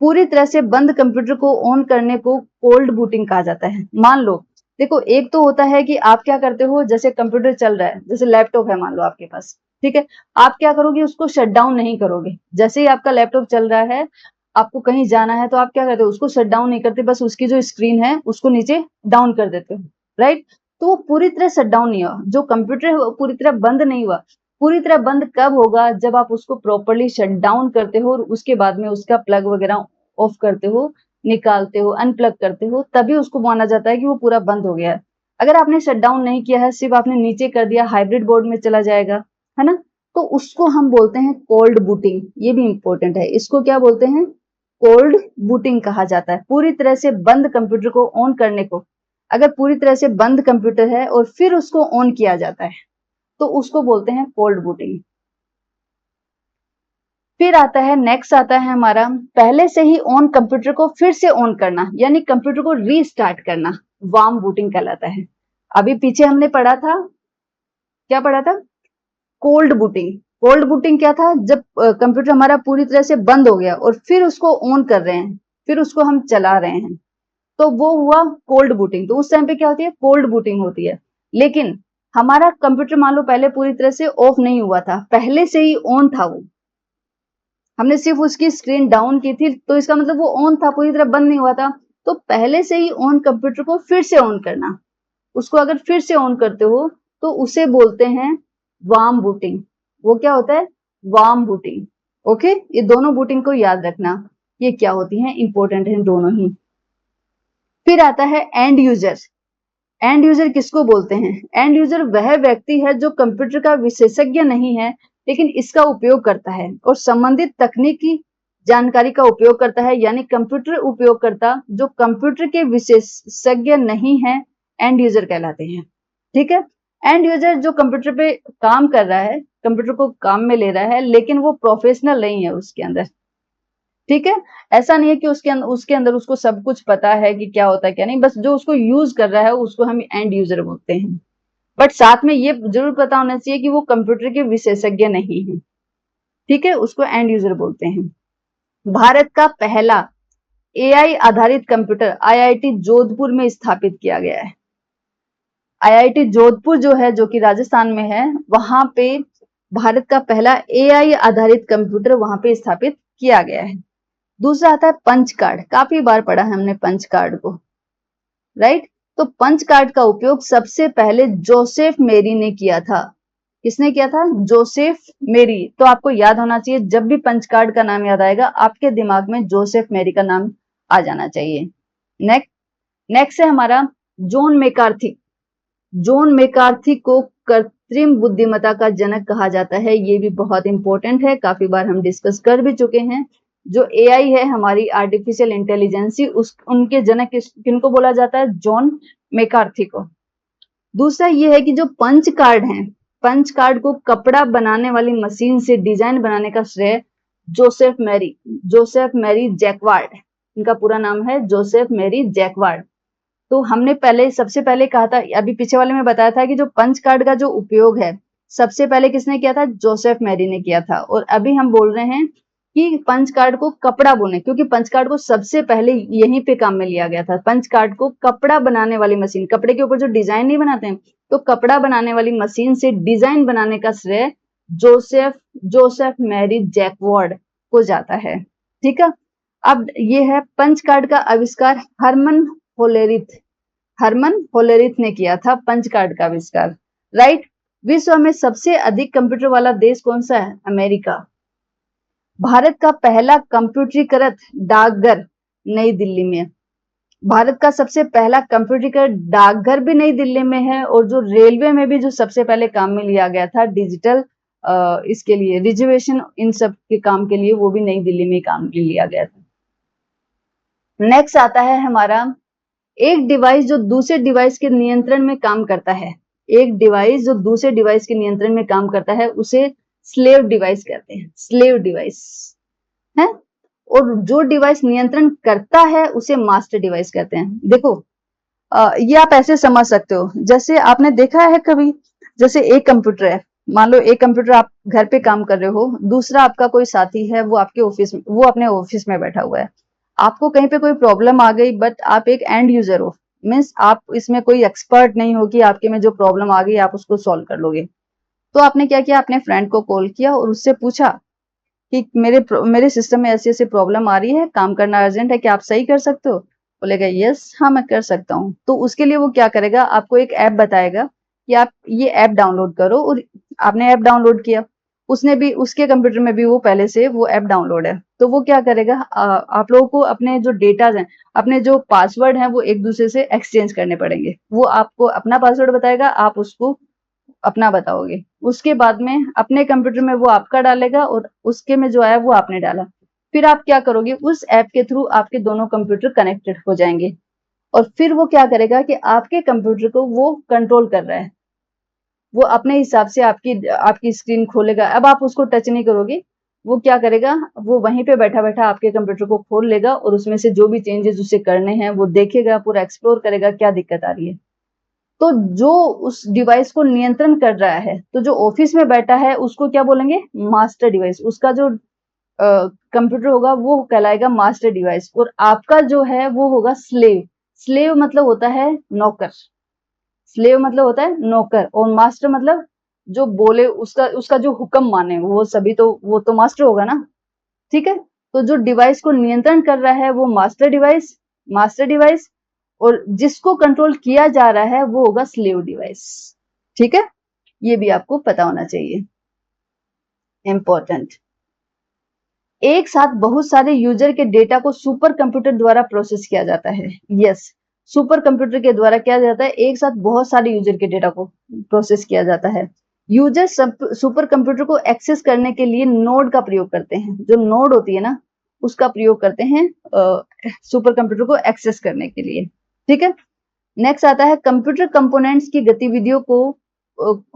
पूरी तरह से बंद कंप्यूटर को ऑन करने को कोल्ड बूटिंग कहा जाता है। मान लो, देखो एक तो होता है कि आप क्या करते हो, जैसे कंप्यूटर चल रहा है, जैसे लैपटॉप है मान लो आपके पास, ठीक है, आप क्या करोगे? उसको शट डाउन नहीं करोगे। जैसे ही आपका लैपटॉप चल रहा है, आपको कहीं जाना है, तो आप क्या करते हो? उसको शट डाउन नहीं करते, बस उसकी जो स्क्रीन है उसको नीचे डाउन कर देते हो, राइट। तो वो पूरी तरह शट डाउन नहीं हुआ, जो कंप्यूटर है वो पूरी तरह बंद नहीं हुआ, पूरी तरह बंद कब होगा? जब आप उसको प्रॉपर्ली शट डाउन करते हो और उसके बाद में उसका प्लग वगैरह ऑफ करते हो, निकालते हो, अनप्लग करते हो, तभी उसको माना जाता है कि वो पूरा बंद हो गया है। अगर आपने शट डाउन नहीं किया है, सिर्फ आपने नीचे कर दिया, हाइब्रिड मोड में चला जाएगा, है ना? तो उसको हम बोलते हैं कोल्ड बूटिंग। ये भी इंपॉर्टेंट है। इसको क्या बोलते हैं? कोल्ड बूटिंग कहा जाता है। पूरी तरह से बंद कंप्यूटर को ऑन करने को, अगर पूरी तरह से बंद कंप्यूटर है और फिर उसको ऑन किया जाता है, तो उसको बोलते हैं कोल्ड बूटिंग। फिर आता है, नेक्स्ट आता है हमारा, पहले से ही ऑन कंप्यूटर को फिर से ऑन करना, यानी कंप्यूटर को रीस्टार्ट करना, वार्म बूटिंग कहलाता है। अभी पीछे हमने पढ़ा था, क्या पढ़ा था? Cold booting. कोल्ड बूटिंग क्या था? जब कंप्यूटर हमारा पूरी तरह से बंद हो गया और फिर उसको ऑन कर रहे हैं, फिर उसको हम चला रहे हैं, तो वो हुआ कोल्ड बूटिंग। तो उस टाइम पे क्या होती है? कोल्ड बूटिंग होती है। लेकिन हमारा कंप्यूटर मान लो पहले पूरी तरह से ऑफ नहीं हुआ था, पहले से ही ऑन था, वो हमने सिर्फ उसकी स्क्रीन डाउन की थी, तो इसका मतलब वो ऑन था, पूरी तरह बंद नहीं हुआ था। तो पहले से ही ऑन कंप्यूटर को फिर से ऑन करना, उसको अगर फिर से ऑन करते हो तो उसे बोलते हैं वार्म बूटिंग। वो क्या होता है? Warm booting. ओके, ये दोनों बूटिंग को याद रखना, ये क्या होती हैं, इंपॉर्टेंट है दोनों ही। फिर आता है एंड यूजर। एंड यूजर किसको बोलते हैं? एंड यूजर वह व्यक्ति है जो कंप्यूटर का विशेषज्ञ नहीं है, लेकिन इसका उपयोग करता है और संबंधित तकनीकी जानकारी का उपयोग करता है, यानी कंप्यूटर उपयोगकर्ता जो कंप्यूटर के विशेषज्ञ नहीं है, एंड यूजर कहलाते हैं। ठीक है? एंड यूजर जो कंप्यूटर पे काम कर रहा है, कंप्यूटर को काम में ले रहा है, लेकिन वो प्रोफेशनल नहीं है उसके अंदर। ठीक है? ऐसा नहीं है कि उसके अंदर उसको सब कुछ पता है कि क्या होता है क्या नहीं, बस जो उसको यूज कर रहा है उसको हम एंड यूजर बोलते हैं। बट साथ में ये जरूर पता होना चाहिए कि वो कंप्यूटर के विशेषज्ञ नहीं है। ठीक है? उसको एंड यूजर बोलते हैं। भारत का पहला एआई आधारित कंप्यूटर आईआईटी जोधपुर में स्थापित किया गया है। आईआईटी जोधपुर जो है, जो कि राजस्थान में है, वहां पे भारत का पहला एआई आधारित कंप्यूटर वहां पे स्थापित किया गया है। दूसरा आता है पंच कार्ड। काफी बार पढ़ा है हमने पंच कार्ड को, राइट? तो पंच कार्ड का उपयोग सबसे पहले जोसेफ मेरी ने किया था। किसने किया था? जोसेफ मेरी। तो आपको याद होना चाहिए, जब भी पंच कार्ड का नाम याद आएगा आपके दिमाग में जोसेफ मेरी का नाम आ जाना चाहिए। नेक्स्ट है हमारा जॉन मैकार्थी। जॉन मैकार्थी को कृत्रिम बुद्धिमत्ता का जनक कहा जाता है। ये भी बहुत इंपॉर्टेंट है, काफी बार हम डिस्कस कर भी चुके हैं। जो एआई है हमारी आर्टिफिशियल इंटेलिजेंसी, उनके जनक किनको बोला जाता है? जॉन मैकार्थी को। दूसरा ये है कि जो पंच कार्ड हैं, पंच कार्ड को कपड़ा बनाने वाली मशीन से डिजाइन बनाने का श्रेय जोसेफ मैरी जैकवार्ड, इनका पूरा नाम है जोसेफ मैरी जैकवार्ड। तो हमने सबसे पहले कहा था, अभी पीछे वाले में बताया था कि जो पंच कार्ड का जो उपयोग है सबसे पहले किसने किया था? जोसेफ मैरी ने किया था। और अभी हम बोल रहे हैं कि पंच कार्ड को कपड़ा बुने, क्योंकि पंच कार्ड को सबसे पहले यहीं पे काम में लिया गया था। पंच कार्ड को कपड़ा बनाने वाली मशीन, कपड़े के ऊपर जो डिजाइन नहीं बनाते हैं, तो कपड़ा बनाने वाली मशीन से डिजाइन बनाने का श्रेय जोसेफ मैरी जैकवार्ड को जाता है। ठीक है? अब ये है पंच कार्ड का आविष्कार हरमन होलेरिथ ने किया था, पंच कार्ड का आविष्कार, राइट? विश्व में सबसे अधिक कंप्यूटर वाला देश कौन सा है? अमेरिका। भारत का पहला कंप्यूटरीकृत डाकघर नई दिल्ली में। भारत का सबसे पहला कंप्यूटरीकृत डाकघर भी नई दिल्ली में है, और जो रेलवे में भी जो सबसे पहले काम में लिया गया था डिजिटल इसके लिए रिजर्वेशन, इन सब के काम के लिए, वो भी नई दिल्ली में काम में लिया गया था। नेक्स्ट आता है हमारा, एक डिवाइस जो दूसरे डिवाइस के नियंत्रण में काम करता है, एक डिवाइस जो दूसरे डिवाइस के नियंत्रण में काम करता है उसे स्लेव डिवाइस कहते हैं। स्लेव डिवाइस है, और जो डिवाइस नियंत्रण करता है उसे मास्टर डिवाइस कहते हैं। देखो ये आप ऐसे समझ सकते हो, जैसे आपने देखा है कभी, जैसे एक कंप्यूटर है, मान लो एक कंप्यूटर आप घर पे काम कर रहे हो, दूसरा आपका कोई साथी है, वो आपके ऑफिस में, वो अपने ऑफिस में बैठा हुआ है, आपको कहीं पे कोई प्रॉब्लम आ गई, बट आप एक एंड यूजर हो, मीन्स आप इसमें कोई एक्सपर्ट नहीं हो कि आपके में जो प्रॉब्लम आ गई आप उसको सॉल्व कर लोगे। तो आपने क्या किया? अपने फ्रेंड को कॉल किया और उससे पूछा कि मेरे सिस्टम में ऐसी ऐसी प्रॉब्लम आ रही है, काम करना अर्जेंट है, क्या आप सही कर सकते हो? बोलेगा यस, हाँ मैं कर सकता हूँ। तो उसके लिए वो क्या करेगा? आपको एक ऐप बताएगा कि आप ये ऐप डाउनलोड करो, और आपने ऐप डाउनलोड किया, उसने भी, उसके कंप्यूटर में भी वो पहले से वो ऐप डाउनलोड है, तो वो क्या करेगा, आप लोगों को अपने जो डेटाज हैं, अपने जो पासवर्ड हैं, वो एक दूसरे से एक्सचेंज करने पड़ेंगे। वो आपको अपना पासवर्ड बताएगा, आप उसको अपना बताओगे। उसके बाद में अपने कंप्यूटर में वो आपका डालेगा, और उसके में जो आया वो आपने डाला। फिर आप क्या करोगे, उस ऐप के थ्रू आपके दोनों कंप्यूटर कनेक्टेड हो जाएंगे, और फिर वो क्या करेगा कि आपके कंप्यूटर को वो कंट्रोल कर रहा है, वो अपने हिसाब से आपकी आपकी स्क्रीन खोलेगा। अब आप उसको टच नहीं करोगे, वो क्या करेगा, वो वहीं पे बैठा बैठा आपके कंप्यूटर को खोल लेगा, और उसमें से जो भी चेंजेस उसे करने हैं वो देखेगा, पूरा एक्सप्लोर करेगा क्या दिक्कत आ रही है। तो जो उस डिवाइस को नियंत्रण कर रहा है, तो जो ऑफिस में बैठा है उसको क्या बोलेंगे, मास्टर डिवाइस। उसका जो कंप्यूटर होगा वो कहलाएगा मास्टर डिवाइस, और आपका जो है वो होगा स्लेव। स्लेव मतलब होता है नौकर, स्लेव मतलब होता है नौकर, और मास्टर मतलब जो बोले, उसका उसका जो हुक्म माने वो सभी, तो वो तो मास्टर होगा ना। ठीक है, तो जो डिवाइस को नियंत्रण कर रहा है वो मास्टर डिवाइस, मास्टर डिवाइस, और जिसको कंट्रोल किया जा रहा है वो होगा स्लेव डिवाइस। ठीक है, ये भी आपको पता होना चाहिए, इंपॉर्टेंट। एक साथ बहुत सारे यूजर के डेटा को सुपर कंप्यूटर द्वारा प्रोसेस किया जाता है। यस, सुपर कंप्यूटर के द्वारा क्या जाता है, एक साथ बहुत सारे यूजर के डेटा को प्रोसेस किया जाता है। यूजर सुपर कंप्यूटर को एक्सेस करने के लिए नोड का प्रयोग करते हैं, जो नोड होती है ना, उसका प्रयोग करते हैं सुपर कंप्यूटर को एक्सेस करने के लिए। ठीक है, नेक्स्ट आता है कंप्यूटर कंपोनेंट्स की गतिविधियों को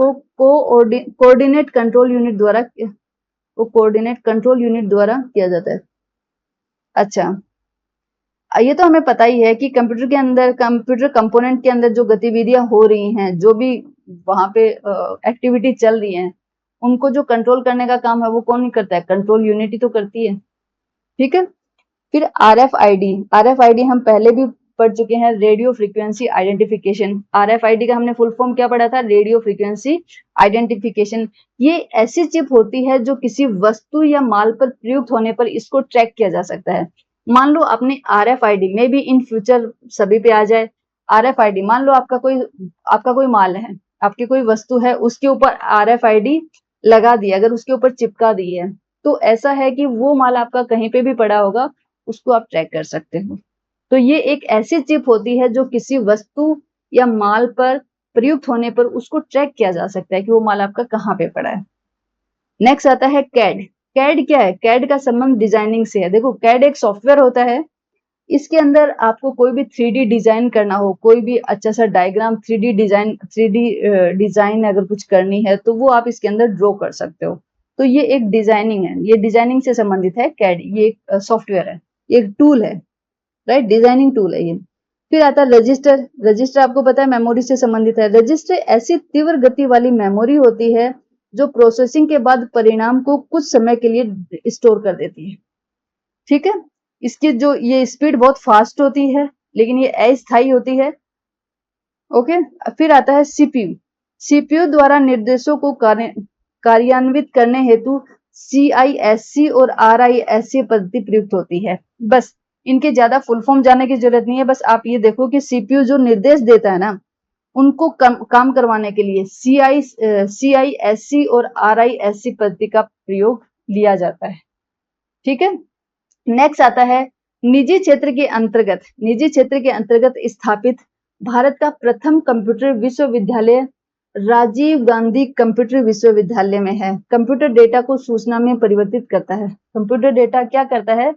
कोऑर्डिनेट कंट्रोल यूनिट द्वारा, वो कोऑर्डिनेट कंट्रोल यूनिट द्वारा किया जाता है। अच्छा, ये तो हमें पता ही है कि कंप्यूटर के अंदर, कंप्यूटर कंपोनेंट के अंदर जो गतिविधियां हो रही हैं, जो भी वहां पे एक्टिविटी चल रही है, उनको जो कंट्रोल करने का काम है वो कौन नहीं करता है, कंट्रोल यूनिट ही तो करती है। ठीक है, फिर आरएफआईडी, आरएफआईडी हम पहले भी पढ़ चुके हैं, रेडियो फ्रीक्वेंसी आइडेंटिफिकेशन। आरएफआईडी का हमने फुल फॉर्म क्या पढ़ा था, रेडियो फ्रीक्वेंसी आइडेंटिफिकेशन। ये ऐसी चिप होती है जो किसी वस्तु या माल पर प्रयुक्त होने पर इसको ट्रैक किया जा सकता है। मान लो आपने आरएफआईडी में भी इन फ्यूचर सभी पे आ जाए, आरएफआईडी, मान लो आपका कोई माल है, आपकी कोई वस्तु है, उसके ऊपर आरएफआईडी लगा दी, अगर उसके ऊपर चिपका दी है, तो ऐसा है कि वो माल आपका कहीं पे भी पड़ा होगा, उसको आप ट्रैक कर सकते हो। तो ये एक ऐसी चिप होती है जो किसी वस्तु या माल पर प्रयुक्त होने पर उसको ट्रैक किया जा सकता है कि वो माल आपका कहाँ पे पड़ा है। नेक्स्ट आता है कैड। कैड क्या है, कैड का संबंध डिजाइनिंग से है। देखो, कैड एक सॉफ्टवेयर होता है, इसके अंदर आपको कोई भी 3D डिजाइन करना हो, कोई भी अच्छा सा डायग्राम, 3D डिजाइन अगर कुछ करनी है तो वो आप इसके अंदर ड्रॉ कर सकते हो। तो ये एक डिजाइनिंग है, ये डिजाइनिंग से संबंधित है कैड, ये एक सॉफ्टवेयर है, ये एक टूल है, राइट, डिजाइनिंग टूल है ये। फिर आता है रजिस्टर। रजिस्टर आपको पता है मेमोरी से संबंधित है। रजिस्टर ऐसी तीव्र गति वाली मेमोरी होती है जो प्रोसेसिंग के बाद परिणाम को कुछ समय के लिए स्टोर कर देती है। ठीक है, इसकी जो ये स्पीड बहुत फास्ट होती है, लेकिन ये अस्थायी होती है। ओके, फिर आता है सीपीयू। सीपीयू द्वारा निर्देशों को कार्यान्वित करने हेतु सीआईएससी और आरआईएससी पद्धति प्रयुक्त होती है। बस इनके ज्यादा फुल फॉर्म जानने की जरूरत नहीं है, बस आप ये देखो कि सीपीयू जो निर्देश देता है ना, उनको काम करवाने के लिए सीआईएससी और आरआईएससी पद्धति का प्रयोग लिया जाता है। ठीक है, नेक्स्ट आता है निजी क्षेत्र के अंतर्गत, निजी क्षेत्र के अंतर्गत स्थापित भारत का प्रथम कंप्यूटर विश्वविद्यालय राजीव गांधी कंप्यूटर विश्वविद्यालय में है। कंप्यूटर डेटा को सूचना में परिवर्तित करता है। कंप्यूटर डेटा क्या करता है,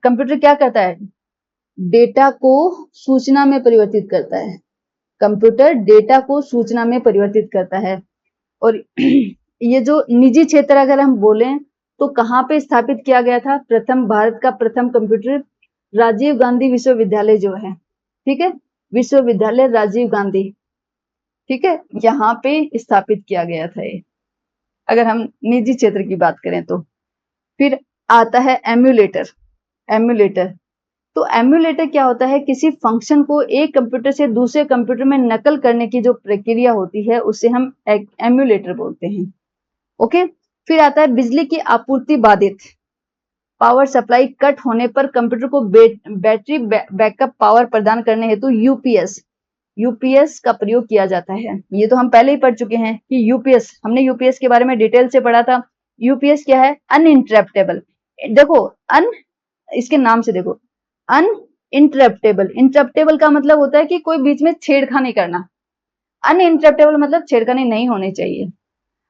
कंप्यूटर क्या करता है, डेटा को सूचना में परिवर्तित करता है। कंप्यूटर डेटा को सूचना में परिवर्तित करता है। और ये जो निजी क्षेत्र अगर हम बोलें तो कहाँ पे स्थापित किया गया था, प्रथम, भारत का प्रथम कंप्यूटर राजीव गांधी विश्वविद्यालय जो है, ठीक है, विश्वविद्यालय राजीव गांधी, ठीक है, यहाँ पे स्थापित किया गया था ये, अगर हम निजी क्षेत्र की बात करें तो। फिर आता है एम्यूलेटर। एम्यूलेटर, तो एम्यूलेटर क्या होता है, किसी फंक्शन को एक कंप्यूटर से दूसरे कंप्यूटर में नकल करने की जो प्रक्रिया होती है उसे हम एम्यूलेटर बोलते हैं। ओके, फिर आता है बिजली की आपूर्ति बाधित, पावर सप्लाई कट होने पर कंप्यूटर को बैटरी बैकअप पावर प्रदान करने हेतु यूपीएस, यूपीएस का प्रयोग किया जाता है। ये तो हम पहले ही पढ़ चुके हैं कि यूपीएस, हमने यूपीएस के बारे में डिटेल से पढ़ा था। यूपीएस क्या है? अनइंटरप्टेबल। देखो इसके नाम से देखो, अनइंटरप्टेबल। इंटरप्टेबल का मतलब होता है कि कोई बीच में छेड़खानी नहीं करना। अनइंटरप्टेबल मतलब छेड़खानी नहीं होनी चाहिए।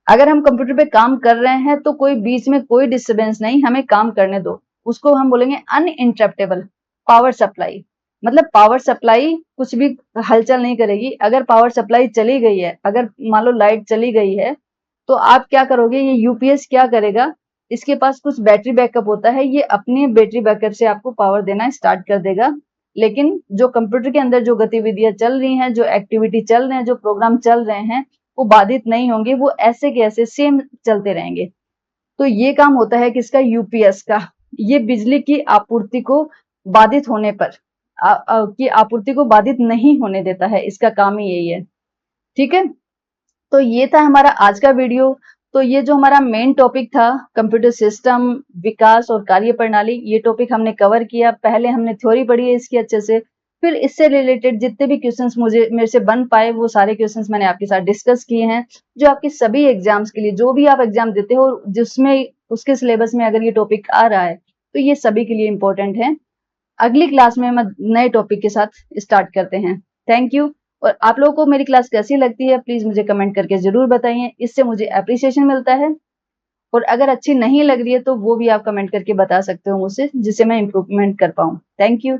अगर हम कंप्यूटर पे काम कर रहे हैं तो कोई बीच में कोई डिस्टरबेंस नहीं, हमें काम करने दो, उसको हम बोलेंगे अनइंटरप्टेबल। पावर सप्लाई मतलब पावर सप्लाई कुछ भी हलचल नहीं करेगी। अगर पावर सप्लाई चली गई है, अगर मान लो लाइट चली गई है, तो आप क्या करोगे? ये यूपीएस क्या करेगा? इसके पास कुछ बैटरी बैकअप होता है, ये अपने बैटरी बैकअप से आपको पावर देना स्टार्ट कर देगा। लेकिन जो कंप्यूटर के अंदर जो गतिविधियां चल रही हैं, जो एक्टिविटी चल रहे हैं, जो प्रोग्राम चल रहे हैं, वो बाधित नहीं होंगे, वो ऐसे के ऐसे सेम चलते रहेंगे। तो ये काम होता है किसका? यूपीएस का। ये बिजली की आपूर्ति को बाधित होने पर की आपूर्ति को बाधित नहीं होने देता है, इसका काम ही यही है। ठीक है, तो ये था हमारा आज का वीडियो। तो ये जो हमारा मेन टॉपिक था, कंप्यूटर सिस्टम, विकास और कार्य प्रणाली, ये टॉपिक हमने कवर किया। पहले हमने थ्योरी पढ़ी है इसकी अच्छे से, फिर इससे रिलेटेड जितने भी क्वेश्चंस मुझे मेरे से बन पाए वो सारे क्वेश्चंस मैंने आपके साथ डिस्कस किए हैं, जो आपके सभी एग्जाम्स के लिए, जो भी आप एग्जाम देते हो जिसमें उसके सिलेबस में अगर ये टॉपिक आ रहा है तो ये सभी के लिए इंपॉर्टेंट है। अगली क्लास में हम नए टॉपिक के साथ स्टार्ट करते हैं। Thank you. और आप लोगों को मेरी क्लास कैसी लगती है प्लीज मुझे कमेंट करके जरूर बताइए, इससे मुझे अप्रिसिएशन मिलता है। और अगर अच्छी नहीं लग रही है तो वो भी आप कमेंट करके बता सकते हो मुझसे, जिससे मैं इम्प्रूवमेंट कर पाऊँ। Thank you.